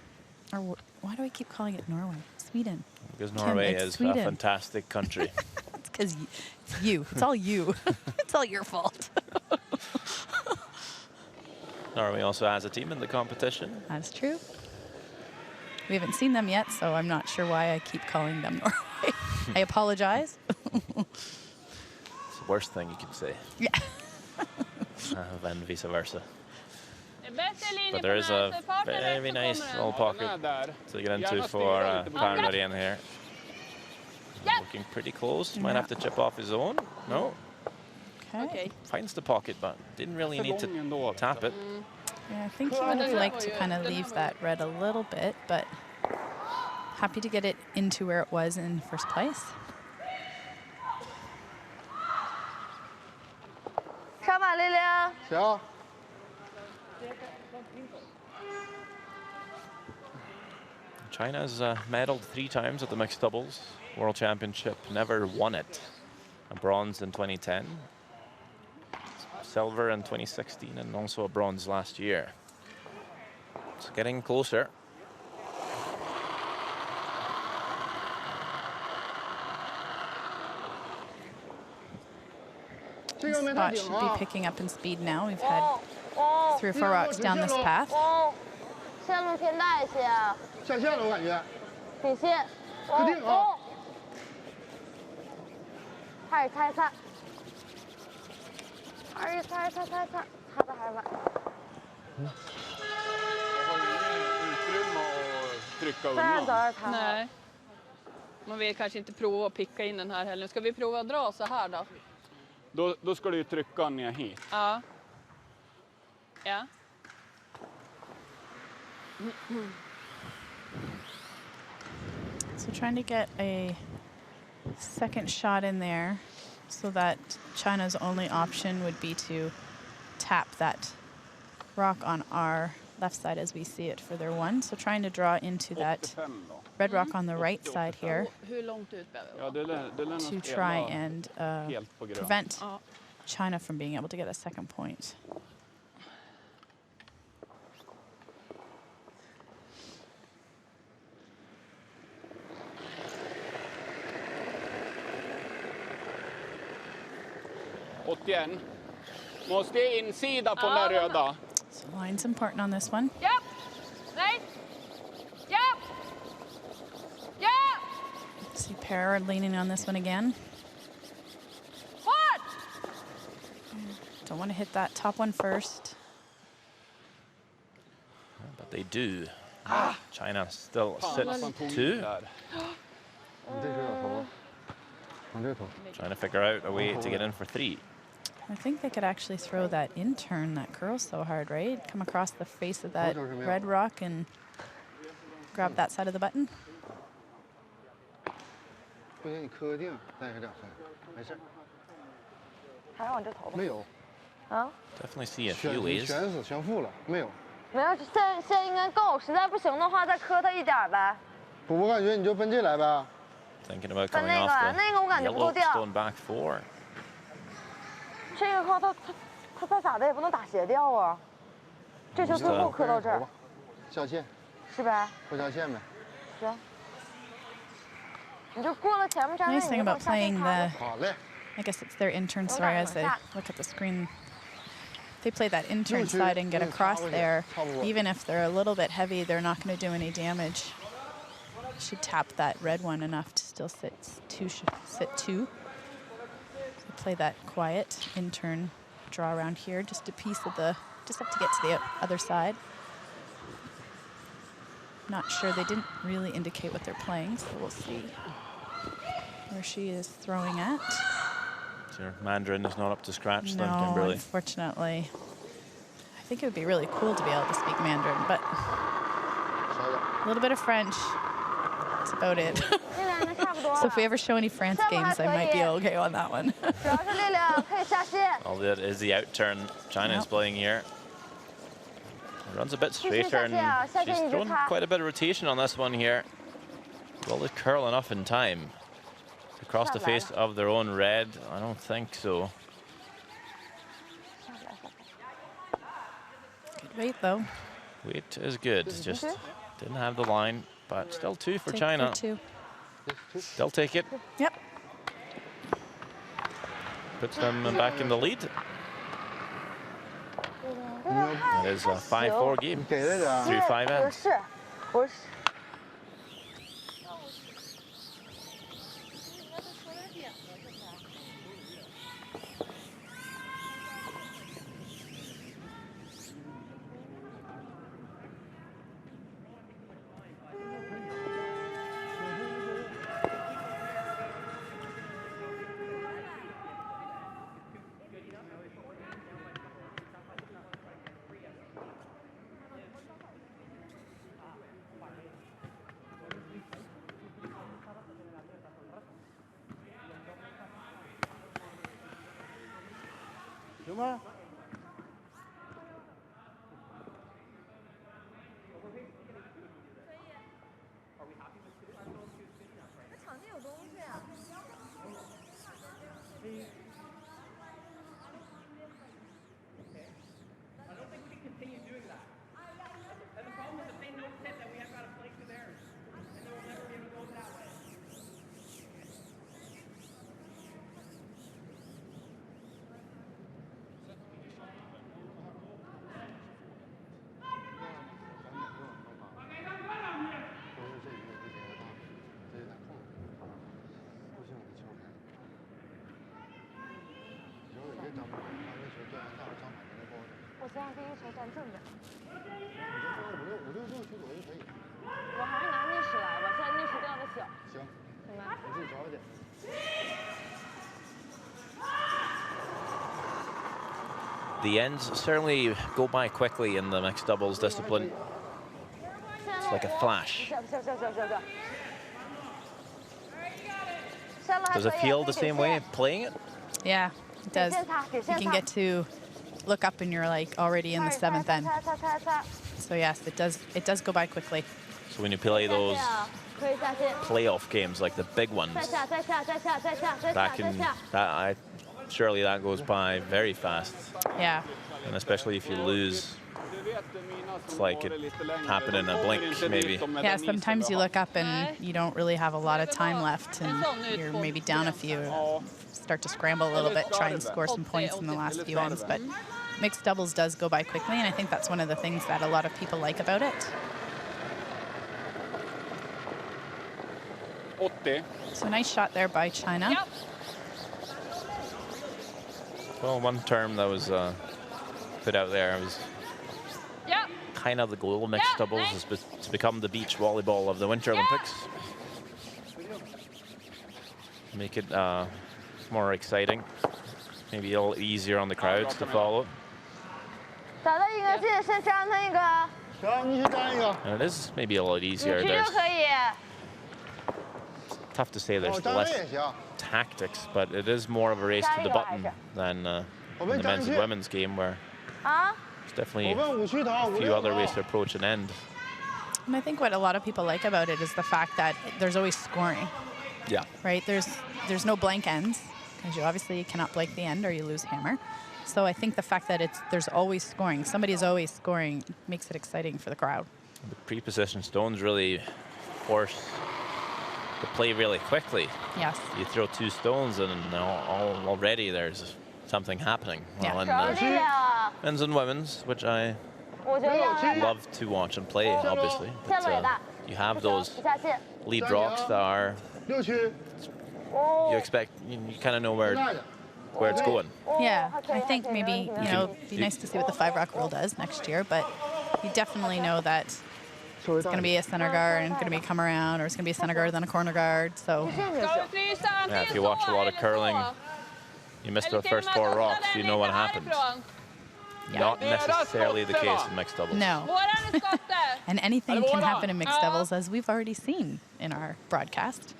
Or why do I keep calling it Norway? Sweden. Because Norway it's is a Sweden. fantastic country. It's because it's you. It's all you. It's all your fault. Norway also has a team in the competition. That's true. We haven't seen them yet, so I'm not sure why I keep calling them Norway. I apologize. It's the worst thing you can say. Yeah. And vice versa. Det är bättre linje But på there is a vänsterparten, rätt very så nice kommer little den. pocket Den är där. to get into Gärna for styra lite på Pan den. Marian here. Yeah. Looking pretty close. Might have to chip off his own. No, Okay. Okej. finds the pocket, but didn't really För need to lång ändå. tap it. Yeah, I think he would have liked to kind of leave that red a little bit, but happy to get it into where it was in first place.上马丽丽，行， China's medaled 3 times at the mixed doubles World Championship, never won it. A bronze in 2010, silver in 2016, and also a bronze last year. It's getting closer. Spot should be picking up in speed now. We've had 哦 3 or 4 rocks down this path. 哦，线路偏大一些，下线了我感觉。底线，确定啊哦，开始猜测，开始猜测，猜测，擦的还晚。 Jag har ju ingen utrymme att trycka 虽然早 undan. 点擦。 Nej. Man vill kanske inte prova att picka in den här heller. Ska vi prova att dra så här då? Då ska du ju trycka ner hit. Ja. Ja. So trying to get a second shot in there so that China's only option would be to tap that rock on our left side as we see it for their one. So trying to draw into that red rock on the right side here Hur långt ut behöver vi Ja, det lär nog to spela try and helt på grön. prevent Ja. China from being able to get a second point. Måste insida på den där röda. So line's important on this one. Yep. Right. Yep. Yep. See pair leaning on this one again. What? Don't want to hit that top one first. But they do. China still sits 2. Trying to figure out a way to get in for 3. I think they could actually throw that in turn that curls so hard, right? Come across the face of that red rock and grab that side of the button. Definitely see a few ways. 没有，现在应该够，实在不行的话再磕它一点呗。我感觉你就奔这来呗。 Thinking about 跟 coming 那 off 个那个我感觉不够 the 掉， Yellowstone back 4. 这个靠它再咋的也不能打斜掉啊。这球最后磕到这儿，下线，是呗？过下线呗。行。你就过了前面站位， Nice thing 你就 about 下线 playing 它。 the, 好嘞。 I guess it's their in-turn, sorry, as they look at the screen. They play that in-turn side and get across there. Even if they're a little bit heavy, they're not going to do any damage. Should tap that red one enough to still sit 2. So play that quiet in-turn draw around here. Just a piece of the, just have to get to the other side. Not sure, they didn't really indicate what they're playing, so we'll see where she is throwing at. Your Mandarin is not up to scratch then, No, Kimberly. unfortunately. I think it would be really cool to be able to speak Mandarin, but a little bit of French. That's about it. So if we ever show any France games, I might be okay on that one. All that is the out turn China is playing here. Runs a bit straighter and she's thrown quite a bit of rotation on this one here. Will it curl enough in time? Across the face of their own red? I don't think so. Good weight though. Weight is good. Just didn't have the line, but still 2 for Take China. for 2. They'll take it. Yep. Puts them back in the lead. It is a 5-4 game through 5 ends. The ends certainly go by quickly in the mixed doubles discipline. It's like a flash. Does it feel the same way playing it? Yeah, it does. You can get to look up and you're like already in the 7th end. 擦擦擦， So yes, it does go by quickly. So when you play those 可以下线， playoff games like the big ones, 再下再下再下再下再 that 下再 can 下， surely that goes by very fast, Yeah. and especially if you lose, it's like it happened in a blink maybe. Yeah, sometimes you look up and you don't really have a lot of time left and you're maybe down a few. Start to scramble a little bit, try and score some points in the last few ends. But mixed doubles does go by quickly, and I think that's one of the things that a lot of people like about it. 80. So nice shot there by China. Yep. Well, one term that was put out there was Yep. kind of the goal of mixed Yeah, doubles nice. is to become the beach volleyball of the Winter Olympics. Make it more exciting, maybe a little easier on the crowds to follow. 找到一个记得先粘他一个， 行，你去粘一个。 And it is maybe a lot 你 easier. 去就 There's 可以。 tough to say 哦， there's 粘了 less 也行。 tactics, but it is more of a race to the button than in the men's and women's game, where 啊， there's definitely 我问武区堂， a 武 few 六 other 堂 ways to approach an end. And I think what a lot of people like about it is the fact that there's always scoring, Yeah. right? There's no blank ends, because you obviously cannot blank the end or you lose hammer. So I think the fact that there's always scoring, somebody's always scoring, makes it exciting for the crowd. The pre-position stones really force the play really quickly. Yes. You throw 2 stones and already there's something happening. Yeah. Well, in 找力量， men's and women's, which I 我觉得要让 love to watch and play, obviously. But, you have those 一下线， lead rocks that are, 六区 you expect, you kind of know where it's going. Yeah, I think maybe, it'd be nice to see what the 5-rock rule does next year, but you definitely know that it's going to be a center guard and it's going to be come around, or it's going to be a center guard then a corner guard. So 线就 Ska 行。 vi frysa Yeah, antingen if you watch a lot of så eller curling, så? you missed Eller the till och first med 4 öppna rocks, den you know what lite happens. härifrån. Not necessarily the case in mixed doubles. no. Våran är skottet. And anything can happen in mixed Ja. doubles, as we've already seen in our broadcast.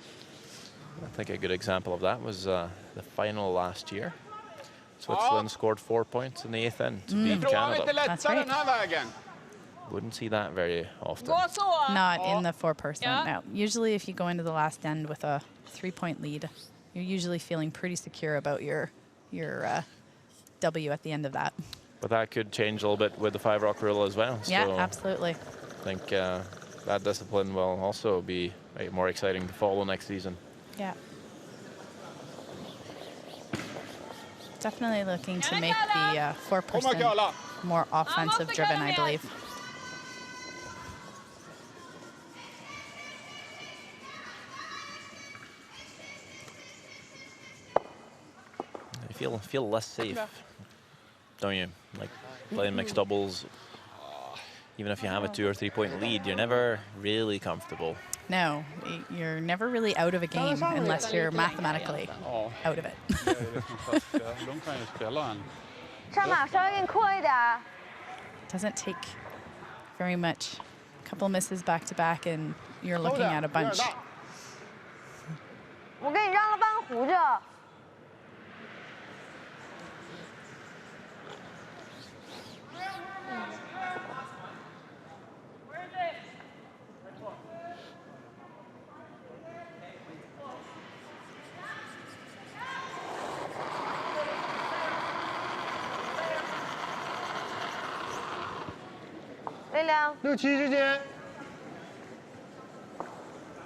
I think a good example of that was the final last year. Switzerland scored 4 points in the 8th end to beat Tror han inte Canada. That's lättare right. den här vägen? Wouldn't see that very often. Gå så. Not in the 4-person, Yeah. no. Usually if you go into the last end with a 3-point lead, you're usually feeling pretty secure about your W at the end of that. But that could change a little bit with the 5-rock rule as well. Yeah, So absolutely. I think that discipline will also be more exciting to follow next season. Yeah. Definitely looking to make the Kom 4-person Kala! more offensive driven, I believe. You feel less safe, don't you? Like playing mixed doubles, even if you have a 2 or 3 point lead, you're never really comfortable. No, you're never really out of a game unless you're mathematically Ja, out of it. det är det som sagt. De kan ju spela en. 上马稍微给你扩一点儿， Doesn't take very much. A couple misses back to back and you're looking at a bunch. 我给你让了半个弧子。 力量6、7之间，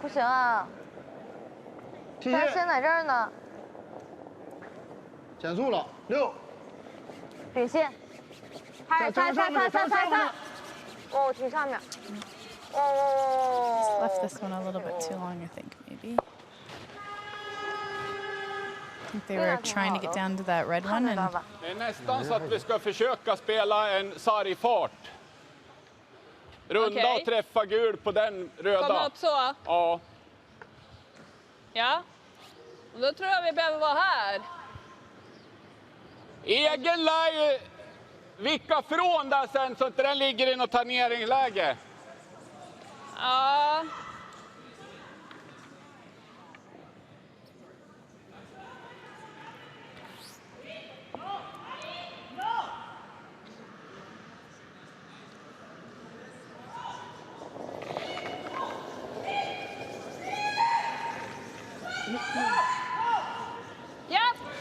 不行啊，提他先线，在这儿呢，减速了，6，顶线，还在上面，在上面。哦，停上面， Left 哦， this one a little bit too long, I think, maybe. I think they were trying to get down to that red 看 one 得到 and 吧？ Det är nästan så att vi ska försöka spela en sargfart. Runda Okej. och träffa gul på den Komma röda. upp så. Ja. Ja. Och då tror jag vi behöver vara här. Egen lär ju vicka från där sen så att den ligger i något turneringsläge. Ja.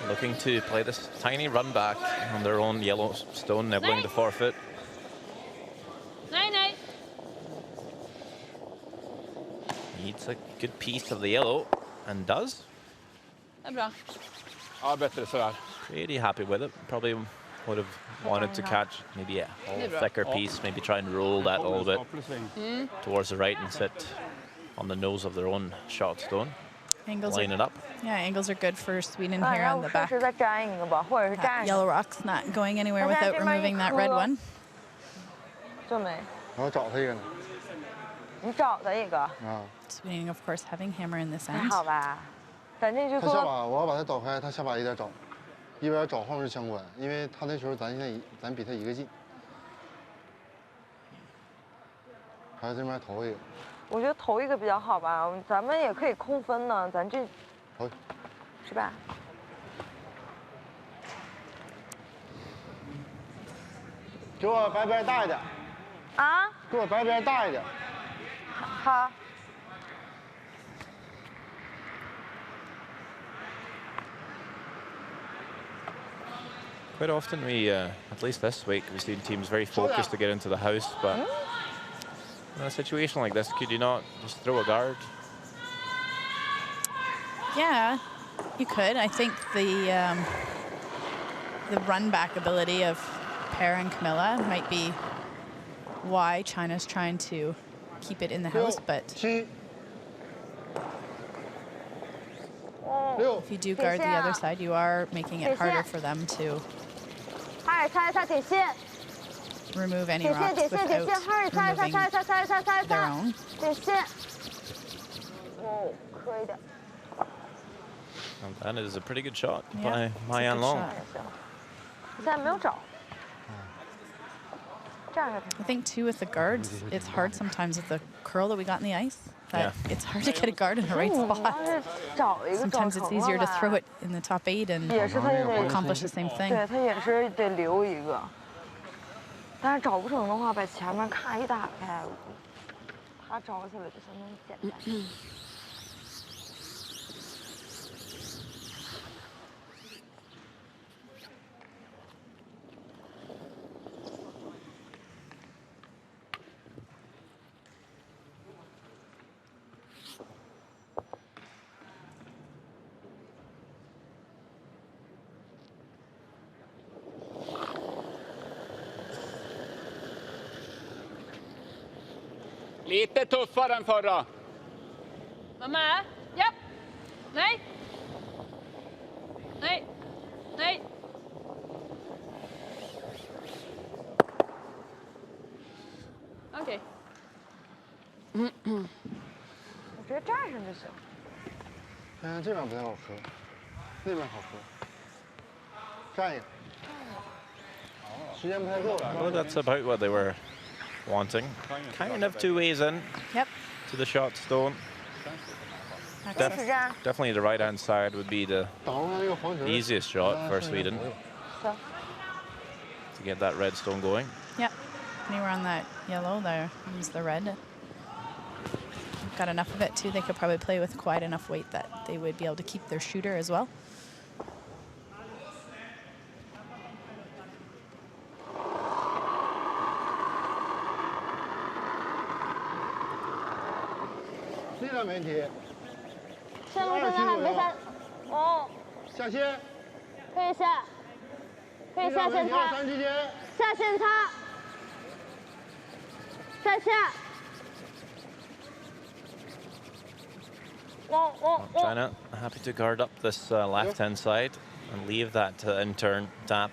looking to play this tiny run back on their own yellow stone, nibbling the forfeit. Nej, nej. Needs a good piece of the yellow, and does. Det är bra. Ja, bättre sådär. Pretty happy with it. Probably would have wanted to catch maybe a thicker piece, maybe try and roll that a little bit towards the right and sit on the nose of their own shot stone. Angles Line it up. Yeah, angles are good for Sweden here on the back. 再粘一个吧，或者是粘 That 一个。 yellow rock's not going anywhere without removing that red one. 这没，我找他一个呢。你找他一个，啊， Sweden, of course, having hammer in this 还 end. 好吧？咱这就说，他下把我要把他倒开，他下把一点找，一边找后面相关，因为他那时候咱比他一个近，还是这边投一个，我觉得头一个比较好吧，咱们也可以空分呢，咱这投，是吧？给我白边大一点，啊，给我白边大一点。好。 Quite often we, at least this week, we've seen teams very focused to get into the house, but in a situation like this, could you not just throw a guard? Yeah, you could. I think the run back ability of Per and Camilla might be why China's trying to keep it in the house, but 7、6。 if you do guard the other side, you are making it harder for them to 哈尔擦一擦底线， remove any 底线 rocks 底线底 without 线，哈尔擦一擦 removing 擦一擦擦一擦擦一 their 擦， own. 底线。哦，可以的。 And that is a pretty good shot Yeah, by it's a Mayan good Long. shot. 现在没有找。这样就可以。 I think too with the guards, it's hard sometimes with the curl that we got in the ice. That it's hard to get a guard in the right 你 spot. 要是找一个找 Sometimes 成 it's 了 easier to 吧 throw it in the top 8 and 也是他也得 accomplish the same thing. 对他也是得留一个，但是找不成的话，把前面卡一打开，他找起来就相当于简单。Lite tuffare än förra. Var med. Japp. Nej. Nej. Nej. Okej. 我直接站上就行。嗯，这边不太好喝，那边好喝。站一个，时间不太够了。 Well, that's about what they were wanting. Kind of two ways in Yep. to the shot stone. That's- 是站。 Definitely the right-hand side would be the 挡住那个黄球。 easiest shot for Sweden 行。 to get that red stone going. Yep. Anywhere on that yellow there, use the red. Got enough of it too. They could probably play with quite enough weight that they would be able to keep their shooter as well.这个没问题，线路现在还没下。哦，下线，可以下，可以下线2、擦， 3之间。下线擦，再下。China happy to guard up this left-hand side and leave that in-turn tap.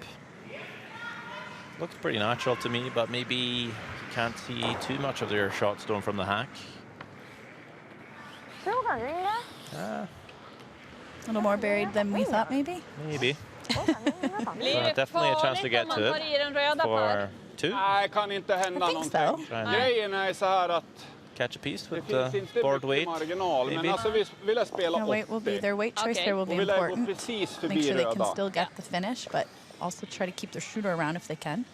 Looks pretty natural to me, but maybe you can't see too much of their shot stone from the hack. 其实我感觉应该， A little more buried than we thought, maybe. Maybe. 我感觉应该挡住。 Blir det definitely a chance to farligt get om man to tar i den röda For för? two. Nej, kan inte hända I think någonting. so. Try and Grejen är så här att catch a piece det with finns the inte board mycket weight. marginal, men maybe. alltså vi vill spela No, weight will be 80. their weight choice. Okay. There will Och be vi lär gå important. precis Make förbi sure they can röda. still get the finish, but also try to keep their shooter around if they can.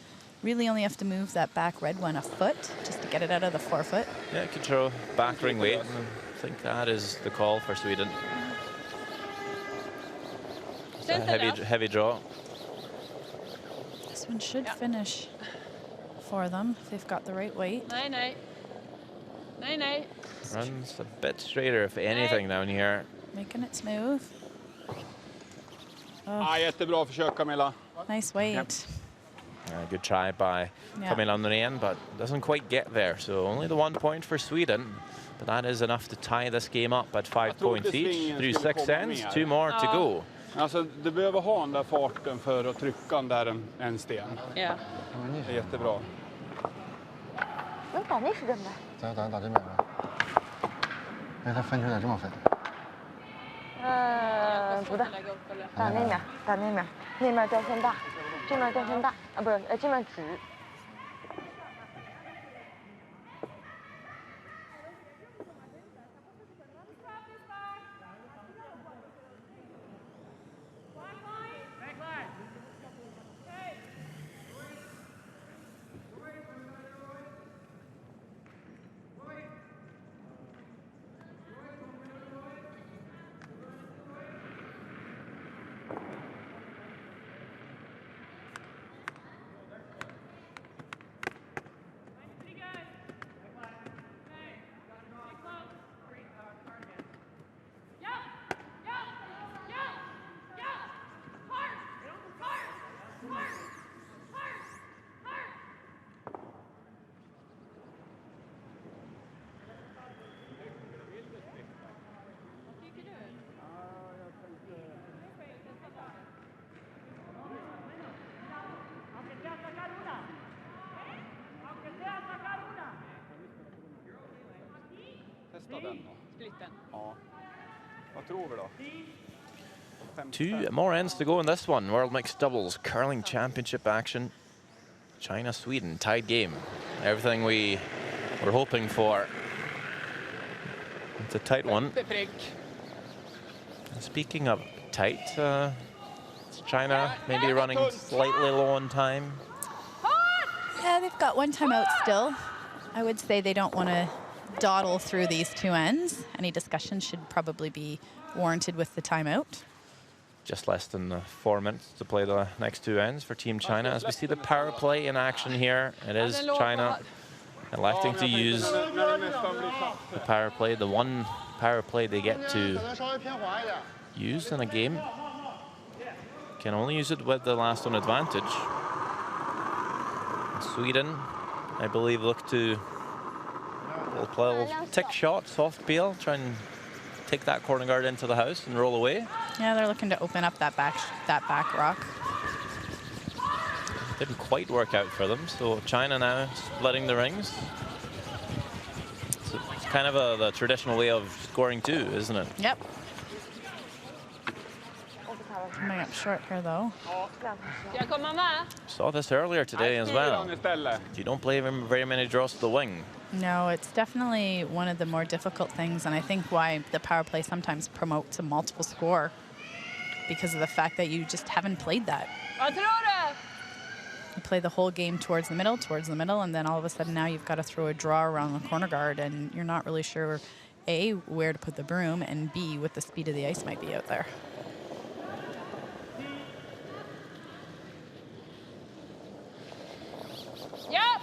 Really only have to move that back red one a foot just to get it out of the forefoot. Yeah, control back ring weight. And I think that is the call for Sweden. It's a heavy draw. This one should finish for them if they've got the right weight. Nej, nej. Nej, nej. Runs a bit straighter, if anything, down here. Making it smooth. Jättebra försök, Camilla. Nice weight. Good try by Camilla Norén, but doesn't quite get there. So only the 1 point for Sweden. But that is enough to tie this game up at 5 points each. Through 6 ends, 2 more to go. Alltså, du behöver ha den där farten för att trycka den där en sten. Ja. Det är jättebra. 能打那时针呗？咱打这边吧。哎，他分球咋这么分？不大，打那面，打那面，那面掉线大，这面掉线大啊，不是，这面直。Testa den då. Splitten. Ja. Vad tror vi då? 2 more ends to go in this one. World Mixed Doubles Curling Championship action. China-Sweden, tied game. Everything we were hoping for. It's a tight one. Speaking of tight, China maybe running slightly low on time. Yeah, they've got 1 timeout still. I would say they don't want to dawdle through these 2 ends. Any discussion should probably be warranted with the timeout. Just less than 4 minutes to play the next 2 ends for Team China. As we see the power play in action here, it is China electing to use the power play, the 1 power play they get to use in a game. Can only use it with the last on advantage. Sweden, I believe, look to play a little tick shot, soft peel, try and take that corner guard into the house and roll away. Yeah, they're looking to open up that back rock. Didn't quite work out for them, so China now splitting the rings. So it's kind of the traditional way of scoring too, isn't it? Yep. Coming up short here, though. Saw this earlier today as well. You don't play very many draws to the wing. No, it's definitely one of the more difficult things, and I think why the power play sometimes promotes a multiple score, because of the fact that you just haven't played that. You play the whole game towards the middle, and then all of a sudden now you've got to throw a draw around the corner guard, and you're not really sure, A, where to put the broom, and B, what the speed of the ice might be out there. Yep.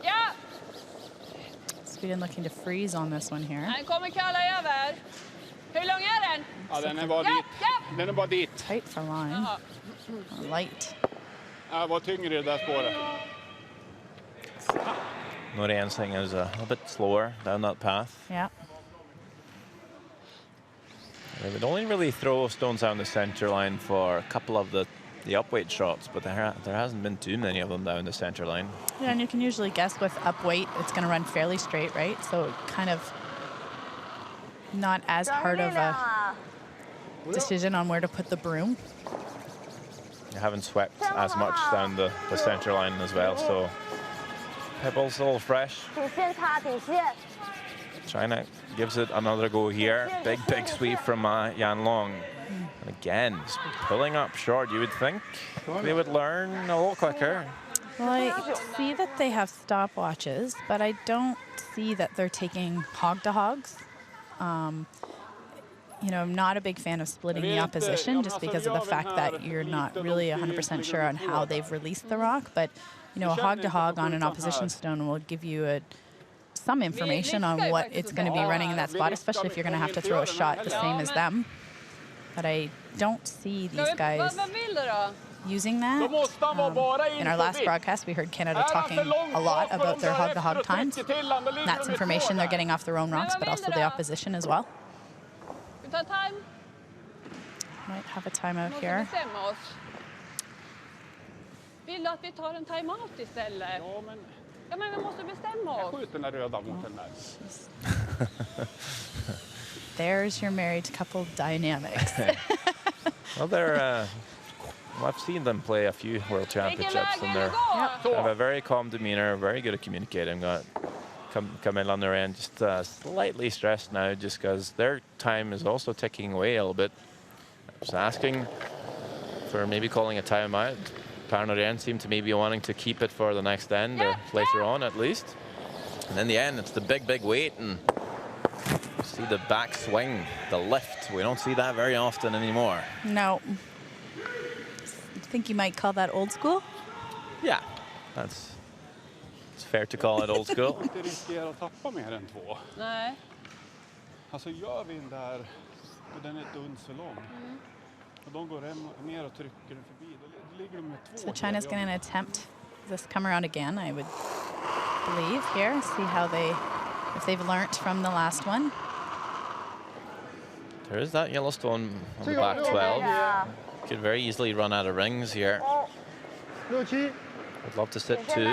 Yep. Sweden looking to freeze on this one here. Han kommer kalla över. Hur lång är den? Ja, den är bara dit. Den är bara dit. Tight for line. Light. Ja, var tyngre i det där spåret. Norén's thing is a little bit slower down that path. Yeah. They would only really throw stones down the center line for a couple of the upweight shots, but there hasn't been too many of them down the center line. Yeah, and you can usually guess with upweight, it's going to run fairly straight, right? So kind of not as hard of a decision on where to put the broom. You haven't swept as much down the center line as well, so pebbles a little fresh. China gives it another go here. Big sweep from Yan Long. And again, just pulling up short. You would think they would learn a little quicker. Well, I see that they have stopwatches, but I don't see that they're taking hog to hogs. you know, I'm not a big fan of splitting the opposition just because of the fact that you're not really 100% sure on how they've released the rock. But, you know, a hog-to-hog on an opposition stone will give you some information on what it's going to be running in that spot, especially if you're going to have to throw a shot the same as them. But I don't see these guys using that. In our last broadcast, we heard Canada talking a lot about their hog-to-hog times. That's information they're getting off their own rocks, but also the opposition as well. Might have a timeout here. Vill du att vi tar en timeout istället? Ja, men vi måste bestämma oss. Jag skjuter den där röda mot den där. There's your married couple dynamics. Well, they're. I've seen them play a few World Championships, and they have a very calm demeanor, very good at communicating. Camilla Norén just slightly stressed now, just because their time is also ticking away a little bit. Just asking for maybe calling a timeout. Per Norén seemed to maybe wanting to keep it for the next end or later on at least. And in the end, it's the big weight, and you see the back swing, the lift. We don't see that very often anymore. No. I think you might call that old school. Yeah, it's fair to call it old school. Inte riskera att tappa mer än 2. Nej. Alltså gör vi den där, och den är ett uns för lång. Och de går ner och trycker den förbi. Då ligger de med 2. So China's going to attempt this come around again, I would believe here. See how if they've learnt from the last one. There is that Yellowstone on the back 12. Could very easily run out of rings here. Would love to sit 2.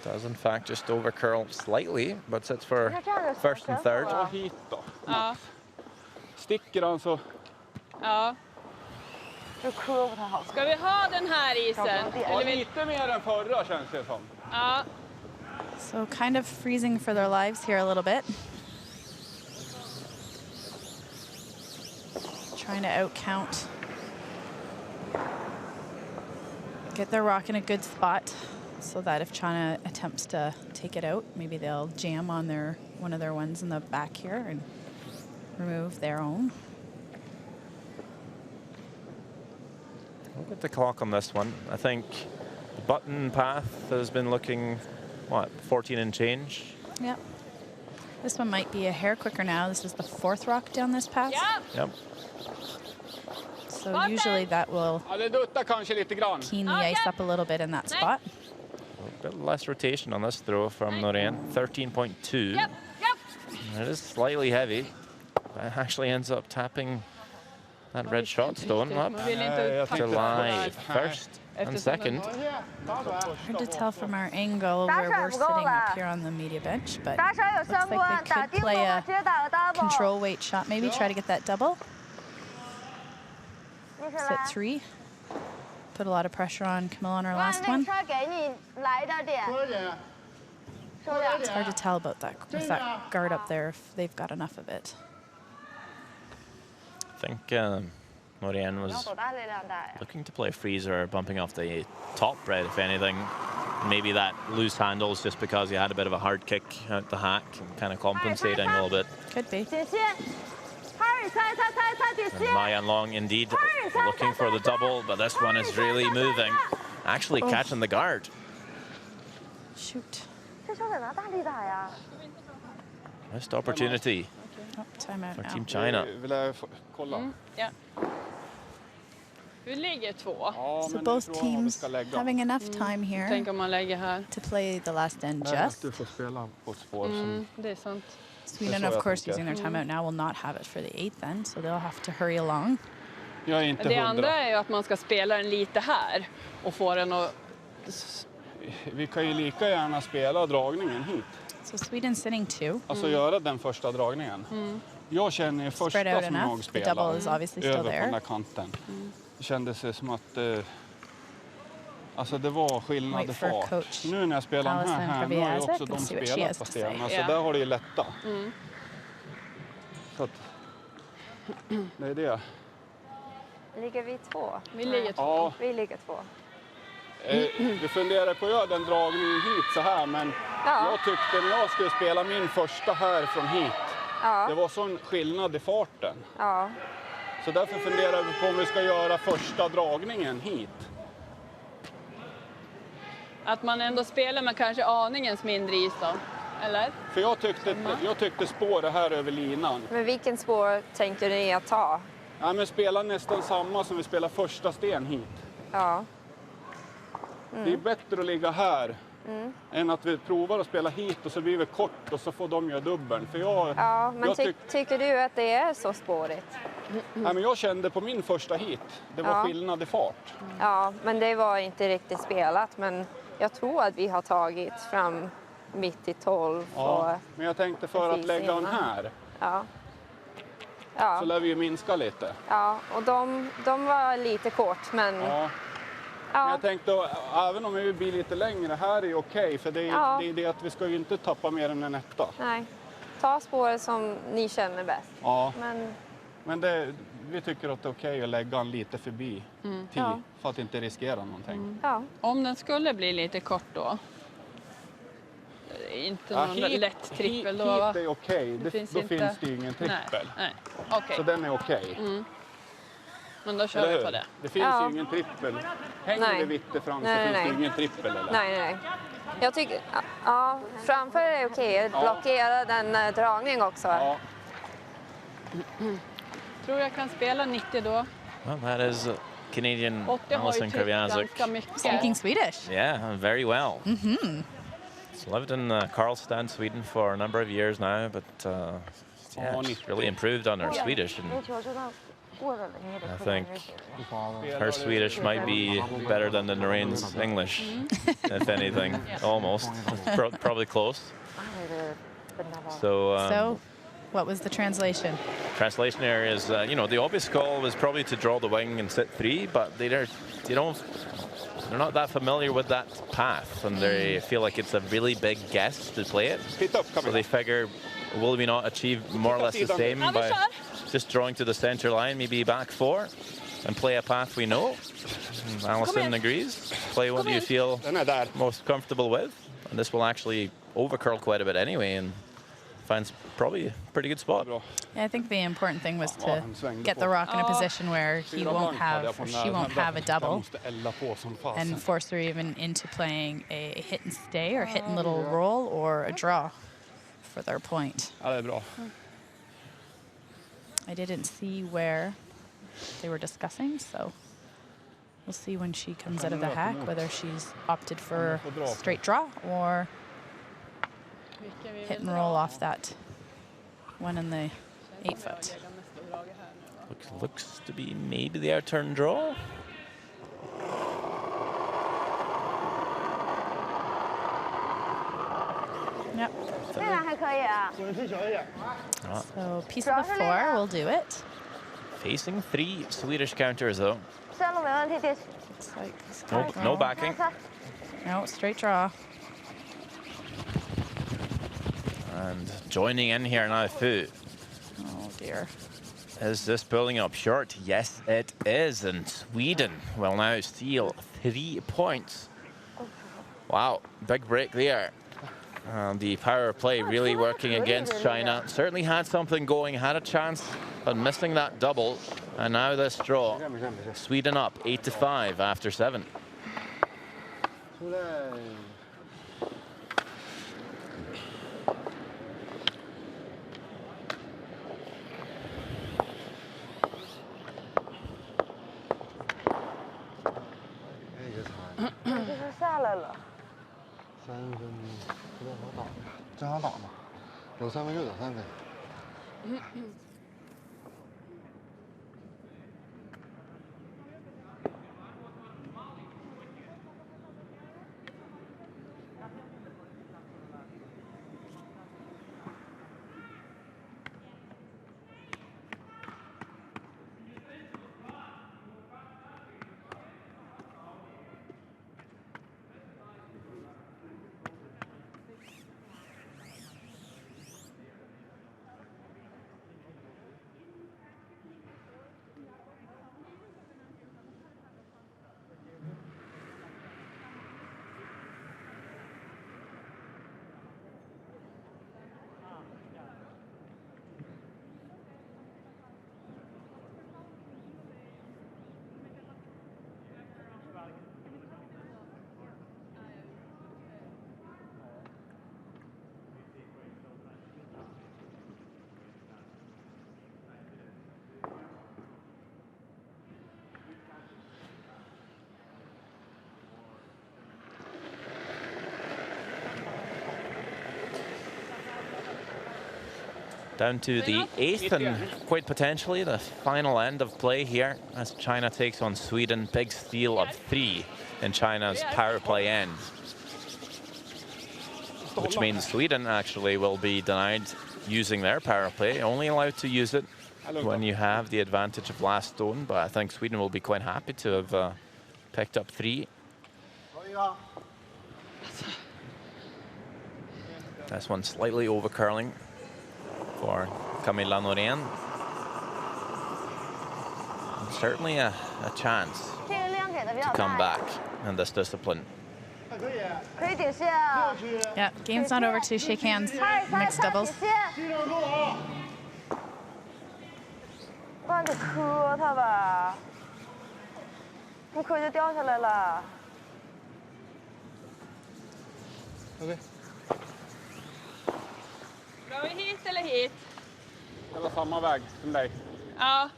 Does in fact just over curl slightly, but sits for first and third. Hit då. Sticker han så. Ja. Ska vi ha den här isen? Ja, lite mer än förra känns det som. Ja. So kind of freezing for their lives here a little bit. Trying to outcount. Get their rock in a good spot so that if China attempts to take it out, maybe they'll jam on one of their ones in the back here and remove their own. Look at the clock on this one. I think the button path has been looking, what, 14 and change? Yep. This one might be a hair quicker now. This is the 4th rock down this path. Yep. So usually that will keen the ice up a little bit in that spot. A bit less rotation on this throw from Norén, 13.2. It is slightly heavy. That actually ends up tapping that red shot stone up to lie first and second. Hard to tell from our angle where we're sitting up here on the media bench, but looks like they could play a control weight shot, maybe try to get that double. Sit 3. Put a lot of pressure on Camilla on our last one. It's hard to tell about that with that guard up there if they've got enough of it. I think Norén was looking to play a freezer, bumping off the top red, if anything. Maybe that loose handles just because he had a bit of a hard kick out the hack and kind of compensating a little bit. Could be. And Ma Yanlong indeed looking for the double, but this one is really moving. Actually catching the guard. Shoot. Missed opportunity Timeout for now. Team China. Vill jag kolla? Ja. Vi ligger 2. So both teams having enough time here Tänk om man lägger här. to play the last end just. Du får spela på ett spår som... Det är sant. Sweden, of course, using their timeout now will not have it for the 8th end, so they'll have to hurry along. Jag är inte Det 100. andra är ju att man ska spela den lite här och få den att... Vi kan ju lika gärna spela dragningen hit. So Sweden sitting 2. Alltså göra den första dragningen. Jag känner ju första Spread out som enough. jag The double spelar is obviously still över på there. den där kanten. Det kändes som att alltså det var skillnad i Wait for fart. coach Nu när jag spelar den Allison här nu har ju Kraviazek också de and see what she spelat has på to say. stenarna. Så Ja. där har det ju lätta. Så att, det är det. Ligger vi 2? Vi ligger 2. Ja, Vi ligger 2. vi funderar på att göra den dragningen hit så här, men Ja. jag tyckte när jag skulle spela min första här från hit, det var sån skillnad i farten. Ja. Så därför funderar vi på om vi ska göra första dragningen hit. Att man ändå spelar med kanske aningens mindre is då, eller? För jag tyckte spåret här över linan. Men vilken spår tänker ni att ta? Ja, men spela nästan samma som vi spelar första sten hit. Ja. Det är bättre att ligga här än att vi provar att spela hit och så blir vi kort och så får de göra dubbeln. För Ja, men jag tycker du att det är så spårigt? ja, men jag kände på min första hit, det var skillnad i fart. Ja, men det var inte riktigt spelat. Men jag tror att vi har tagit fram mitt i 12. Ja, och men jag tänkte för att precis lägga den innan. här Ja. så Ja, lär vi ju minska lite. ja, och de var lite kort, men Ja. Men jag tänkte, även om vi blir lite längre, här är okej, för det är det att vi ska ju inte tappa mer än en etta. nej. Ta spåret som ni känner bäst. Ja, Men vi tycker att det är okej att lägga den lite förbi 10 Ja. för att inte riskera någonting. ja, Om den skulle bli lite kort då? Det är inte någon lätt trippel då, va? Hit är okej, Det finns då inte- finns det ju ingen trippel. Nej. Okej, Så den är okej. men då kör Eller vi hur? på det. Det finns Ja. ju ingen trippel. Hänger Nej. det vitt fram så Nej, finns det nej. ju ingen trippel eller? nej. Jag tycker, ja, framför är okej. Blockera den dragning också. Ja. Tror jag kan spela 90 då. Well, that is Canadian 80 har ju Alison tryckt Kraviazik. ganska mycket. Speaking Swedish. Yeah, very well. She's lived in Karlstad, Sweden for a number of years now, but yeah, she's really improved on her Swedish. And 那球就算过了，你也得 I 扣在 think 那写。 her Swedish might be better than the Noreen's English, if anything, almost. Probably close. 那个笨蛋包。 So, What was the translation? translation here is, the obvious call was probably to draw the wing and sit 3, but they're not that familiar with that path, and they feel like it's a really big guess to play it. Titta upp, So Camilla. they figure, will we not achieve more or less the same by just drawing to the center line, maybe back 4, and play a path we know? And Alison agrees. Play what you feel Den är där. most comfortable with, and this will actually overcurl quite a bit anyway, and finds probably a pretty good spot. Bra. Yeah, I think the important thing was Ja, to han svängde get på. the rock in a position where he Fyra won't blank hade have, jag på or den she där. won't have a Jag double, måste elda på som fasen. and force her even into playing a hit and stay or hit and little roll or a draw for their point. Ja, det är bra. I didn't see where they were discussing, so we'll see when she comes out of the hack whether she's opted for straight draw or Vilken vi hit vill and roll off that one in the 8-foot. lägga mest odrag här nu, va? Looks to be maybe the outturn draw. Yep. 这样还可以啊。 So piece of the 4 will do it. Facing 3 Swedish counters though. 线路没问题，弟。 Looks like No backing. 看。 no straight draw. And joining in here now, Fu. Oh dear. Is this building up short? Yes, it is. And Sweden will now steal 3 points. Wow, big break there. The power play really working against China. Certainly had something going, had a chance of missing that double. And now this draw. Sweden up 8-5 after 7. 出来。那个才就是下来了。 3分，不知道好打吗？正好打嘛，有3分就得3分。Down to the 8th and quite potentially the final end of play here as China takes on Sweden. Big steal of 3 in China's power play end, which means Sweden actually will be denied using their power play, only allowed to use it when you have the advantage of last stone. But I think Sweden will be quite happy to have picked up 3. This one slightly over curling for Camilla Norén. Certainly a chance to come back in this discipline. Yeah, game's not over to shake hands. Mixed doubles. 不然得磕他吧，不磕就掉下来了。OK。 Drar vi hit eller hit? Eller samma väg som dig. Ja.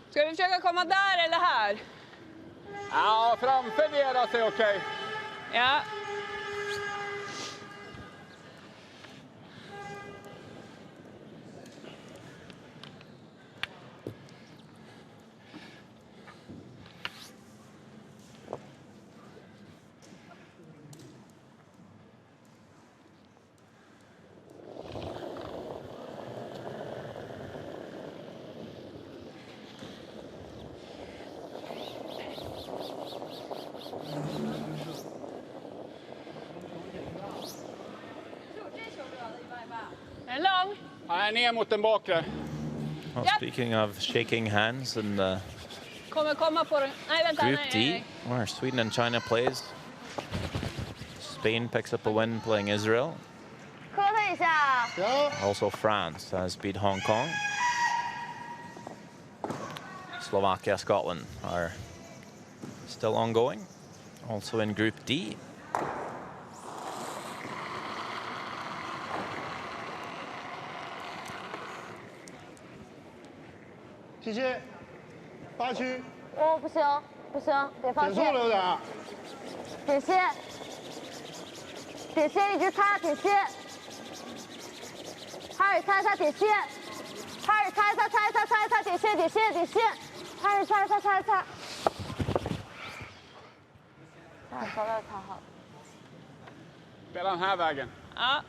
Ska vi försöka komma där eller här? Ja, framför deras är okej. Ja. Ner mot den bakre. Well, speaking of shaking hands in the Group D, where Sweden and China plays, Spain picks up a win playing Israel. Also France has beat Hong Kong. Slovakia, Scotland are still ongoing. Also in Group D. Oh, 不行，不行，得放弃。减速了有点。点心，点心一直擦，点心。哈尔擦一擦点心，哈尔擦一擦，擦一擦，擦一擦，点心，点心，点心。哈尔擦一擦，擦一擦。啊，早点擦好。Spela den här vägen. Ja.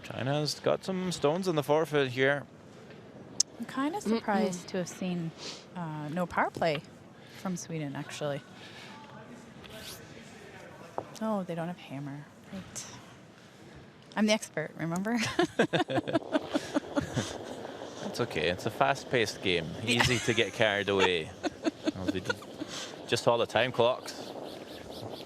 China's got some stones in the forfeit here. I'm kind of surprised to have seen no power play from Sweden, actually. Oh, they don't have hammer. Right. I'm the expert, remember? It's okay. It's a fast-paced game. Easy to get carried away. Just saw the time clocks.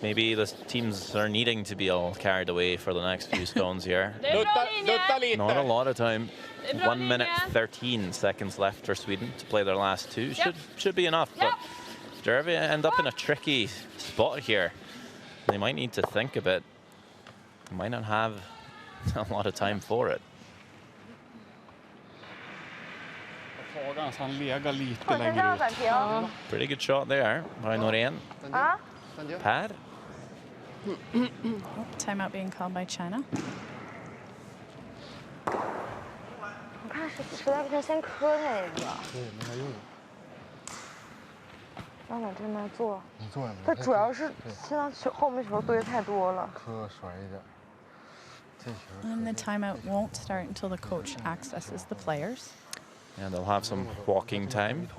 Maybe the teams are needing to be all carried away for the next few stones here. Not a lot of time. 1 minute 13 seconds left for Sweden to play their last 2. Should be enough, but Derby end up in a tricky spot here. They might need to think a bit. They might not have a lot of time for it. Pretty good shot there by Norén. Pad. Timeout being called by China. 我看实在不行先磕他一个。对，没啥用。让我这边做。你做呀。它主要是现在球后面球堆太多了。磕甩一点。这球。And the timeout won't start until the coach accesses the players. And they'll have some walking time.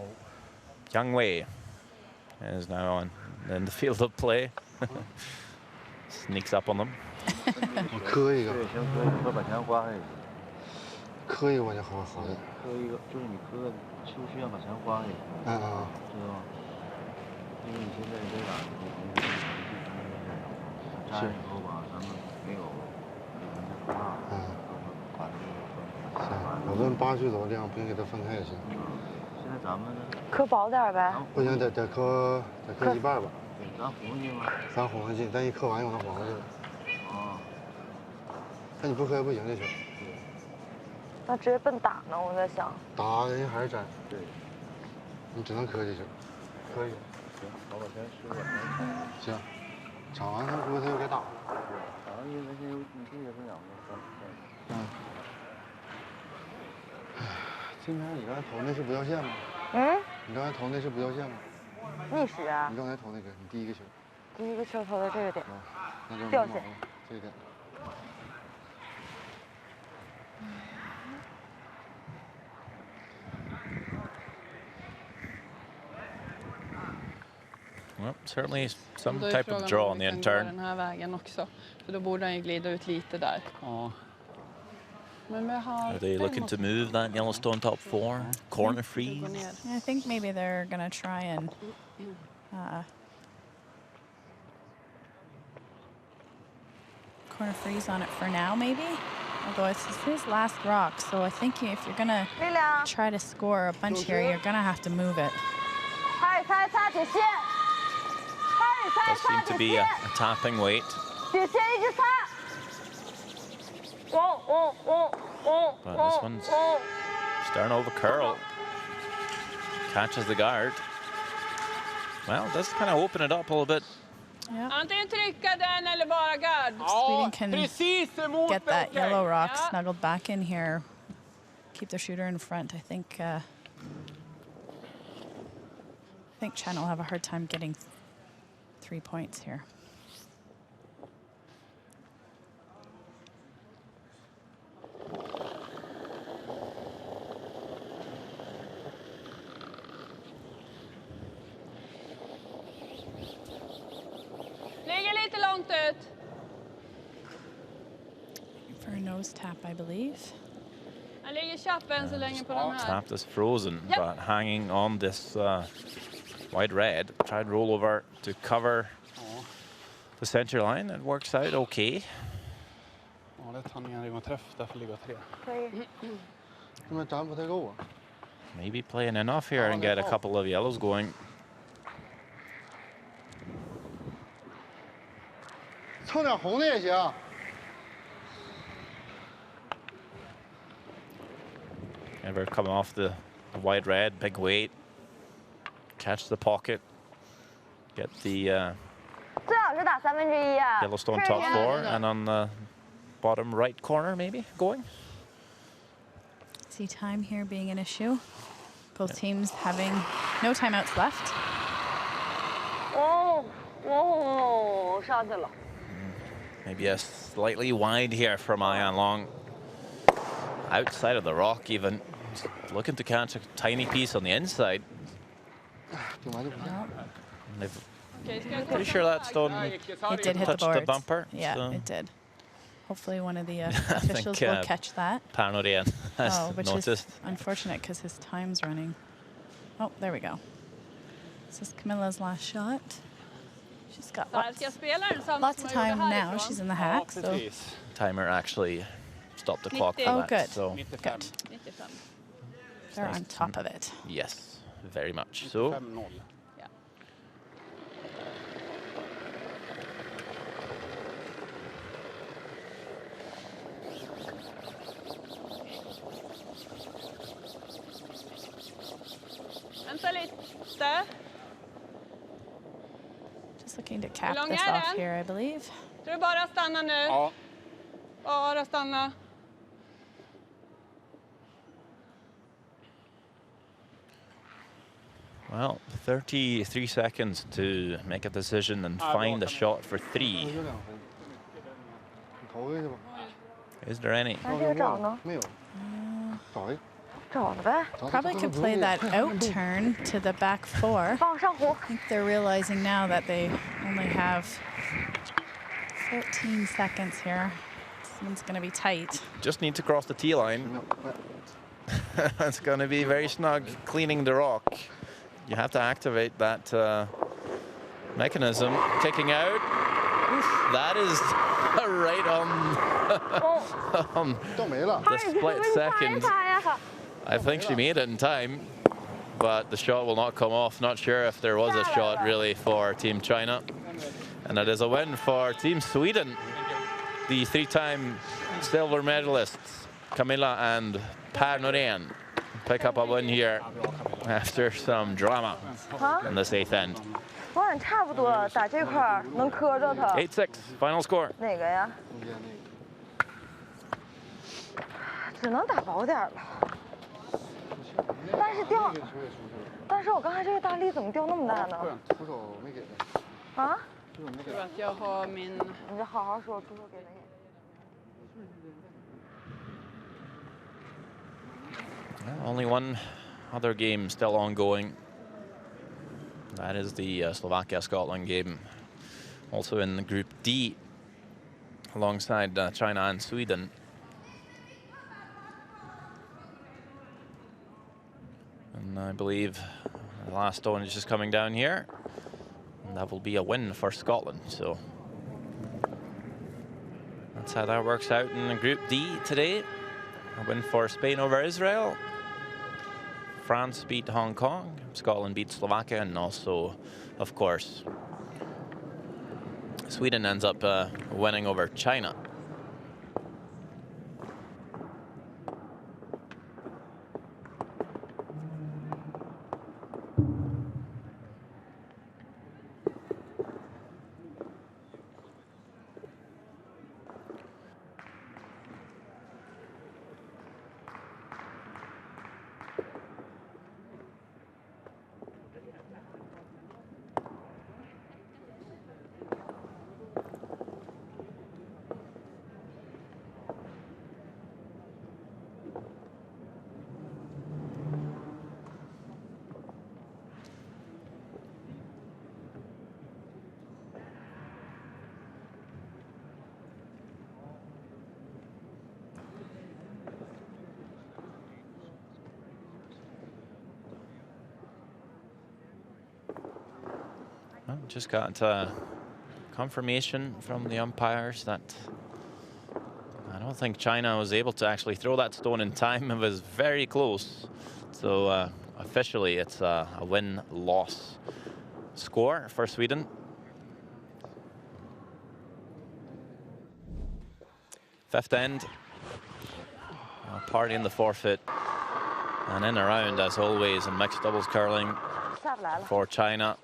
Yang Wei is now on in the field of play. Sneaks up on them. 我磕一个。对，先磕一个，把钱花下去。磕一个往前好好的。磕一个，就是你磕个就需要把钱花下去。知道吗？因为你现在这俩是以后吧，咱们没有给人家大，把这个行，我问8句走量，不行给他分开也行。现在咱们磕薄点呗。不行，得磕一半吧。咱红进吗？咱红上进，咱一磕完又能黄过去了。啊。那你不磕也不行这球。那直接奔打呢，我在想。打人家还是粘。对。你只能磕这球。可以。行，我把钱输了。行。场完他不他又该打了。打完因为你这也是2个。金牌，你刚才投那是不要线吗？你刚才投那是不要线吗？逆时啊。你刚才投那个，你第一个球。第一个球投的这个点。那就掉线。这个点。Well, certainly some type of draw on the end turn. Den här vägen också. För då borde han ju glida ut lite där. Ja. Are they looking to move that Yellowstone top 4? Corner freeze? I think maybe they're going to try and corner freeze on it for now, maybe. Although it's his last rock, so I think if you're going to try to score a bunch here, you're going to have to move it. Does seem to be a tapping weight. But this one's starting over curl. Catches the guard. Well, does kind of open it up a little bit. Yeah. Antingen trycka den eller bara guard. Sweden can get that yellow rock snuggled back in here. Keep the shooter in front. I think China will have a hard time getting 3 points here. Ligger lite långt ut. For a nose tap, I believe. Han ligger tjapp än så länge på de här. Tap is frozen, but hanging on this wide red. Tried roll over to cover the center line. It works out okay. Ja, det tar ner en träff, därför ligger 3. Maybe playing enough here and get a couple of yellows going. Ever come off the wide red, big weight, catch the pocket, get the Yellowstone top 4, and on the bottom right corner maybe going. See time here being an issue. Both teams having no timeouts left. Maybe a slightly wide here from Ian Long. Outside of the rock even. He's looking to catch a tiny piece on the inside. Pretty sure that stone It did hit touched the the boards. bumper. Yeah, so it did. Hopefully one of the officials will catch that. Per Norén has Which noticed. is unfortunate because his time's running. Oh, there we go. This is Camilla's last shot. She's got lots of time now. She's in the hack. So. Timer actually stopped the clock for Oh, that. good. So Good. They're on top of it. yes, very much so. Vänta lite. Just looking to cap this off here, I believe. Ska du bara stanna nu? Ja. Bara stanna. Well, 33 seconds to make a decision and find a shot for 3. Is there any? Probably could play that out turn to the back 4. I think they're realizing now that they only have 14 seconds here. This one's going to be tight. Just need to cross the tee line. It's going to be very snug cleaning the rock. You have to activate that mechanism. Kicking out. That is right on the split second. I think she made it in time, but the shot will not come off. Not sure if there was a shot really for Team China. And it is a win for Team Sweden. The 3-time silver medalists, Camilla and Per Norén, pick up a win here after some drama in this 8th end. 8-6, final score. 哪个呀？只能打薄点了。但是掉，但是我刚才这个大力怎么掉那么大呢？出手没给他。啊？Tror att jag har min... 你就好好说，出手给没给？ Only one other game still ongoing. That is the Slovakia-Scotland game. Also in the Group D, alongside China and Sweden. And I believe the last stone is just coming down here. And that will be a win for Scotland. So that's how that works out in Group D today. A win for Spain over Israel. France beat Hong Kong. Scotland beat Slovakia. And also, of course, Sweden ends up winning over China. Just got confirmation from the umpires that I don't think China was able to actually throw that stone in time. It was very close. So officially it's a win-loss score for Sweden. Fifth end. A party in the forfeit. And in around, as always, in mixed doubles curling for China.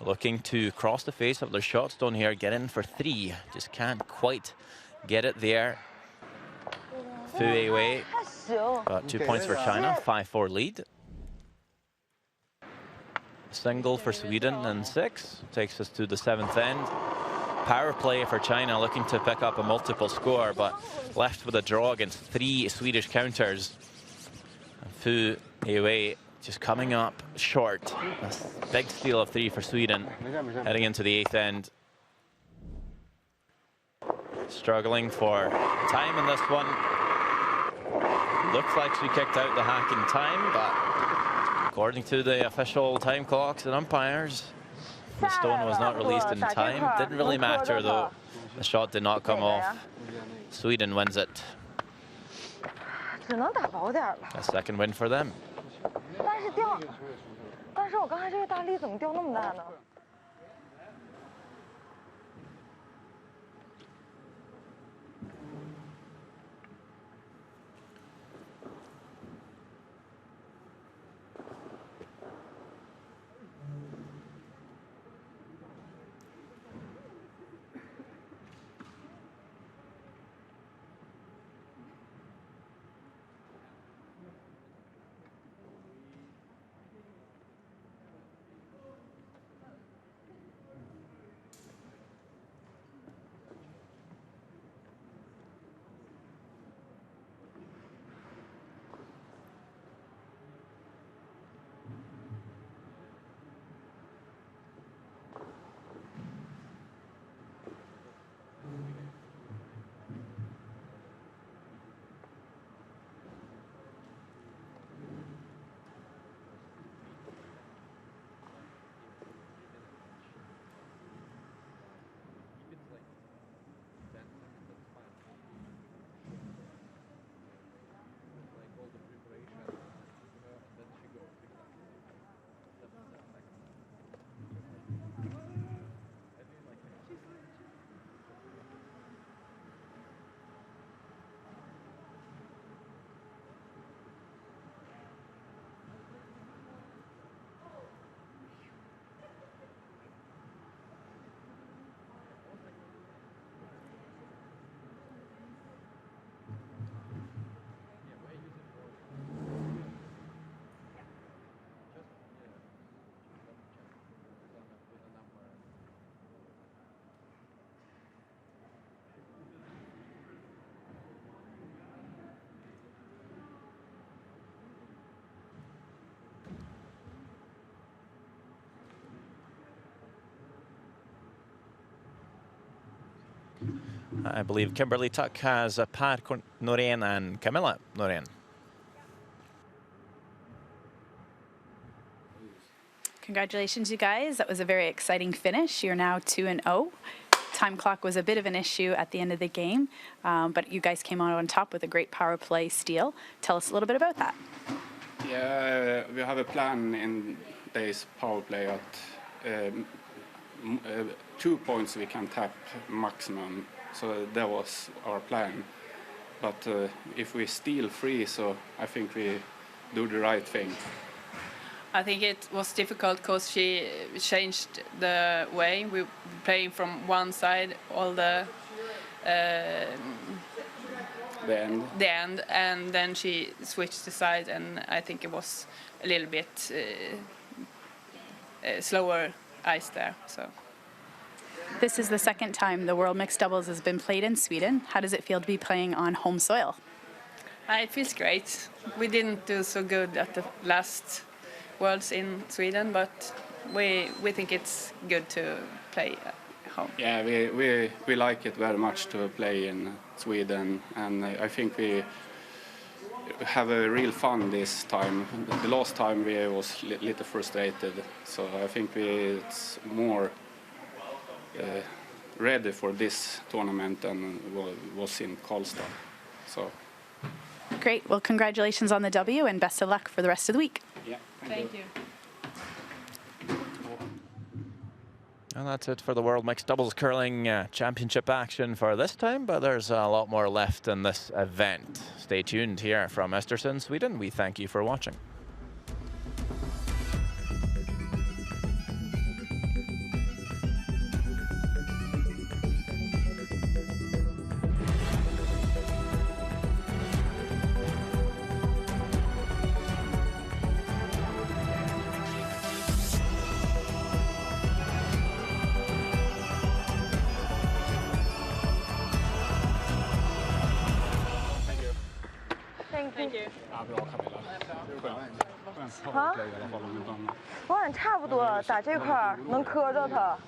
Looking to cross the face of their shot stone here, get in for three. Just can't quite get it there. Fu Wei, but 2 points for China, 5-4 lead. Single for Sweden and 6. Takes us to the 7th end. Power play for China, looking to pick up a multiple score, but left with a draw against 3 Swedish counters. Fu Wei just coming up short. A big steal of 3 for Sweden, heading into the 8th end. Struggling for time in this one. Looks like she kicked out the hack in time, but according to the official time clocks and umpires, the stone was not released in time. Didn't really matter though. The shot did not come off. Sweden wins it. A second win for them. 但是我刚才这个大力怎么掉那么大呢？ I believe Kimberly Tuck has Per Norén and Camilla Norén. Congratulations, you guys. That was a very exciting finish. You're now 2-0. Time clock was a bit of an issue at the end of the game, but you guys came out on top with a great power play steal. Tell us a little bit about that. Yeah, we have a plan in this power play at 2 points we can tap maximum. So that was our plan. But if we steal 3, so I think we do the right thing. I think it was difficult because she changed the way we were playing from one side all the end, and then she switched the side, and I think it was a little bit slower ice there. So this is the second time the World Mixed Doubles has been played in Sweden. How does it feel to be playing on home soil? It feels great. We didn't do so good at the last Worlds in Sweden, but we think it's good to play at home. Yeah, we like it very much to play in Sweden, and I think we have a real fun this time. The last time we was a little frustrated, so I think it's more ready for this tournament than was in Karlstad. So. Great. Well, congratulations on the W and best of luck for the rest of the week. Yeah, Thank you. And that's it for the World Mixed Doubles Curling Championship action for this time, but there's a lot more left in this event. Stay tuned here from Östersund, Sweden. We thank you for watching. Thank you. Ja, bra Camilla. Skönt powerplay i alla fall om inte annat. 我感觉差不多，打这块儿能磕着它。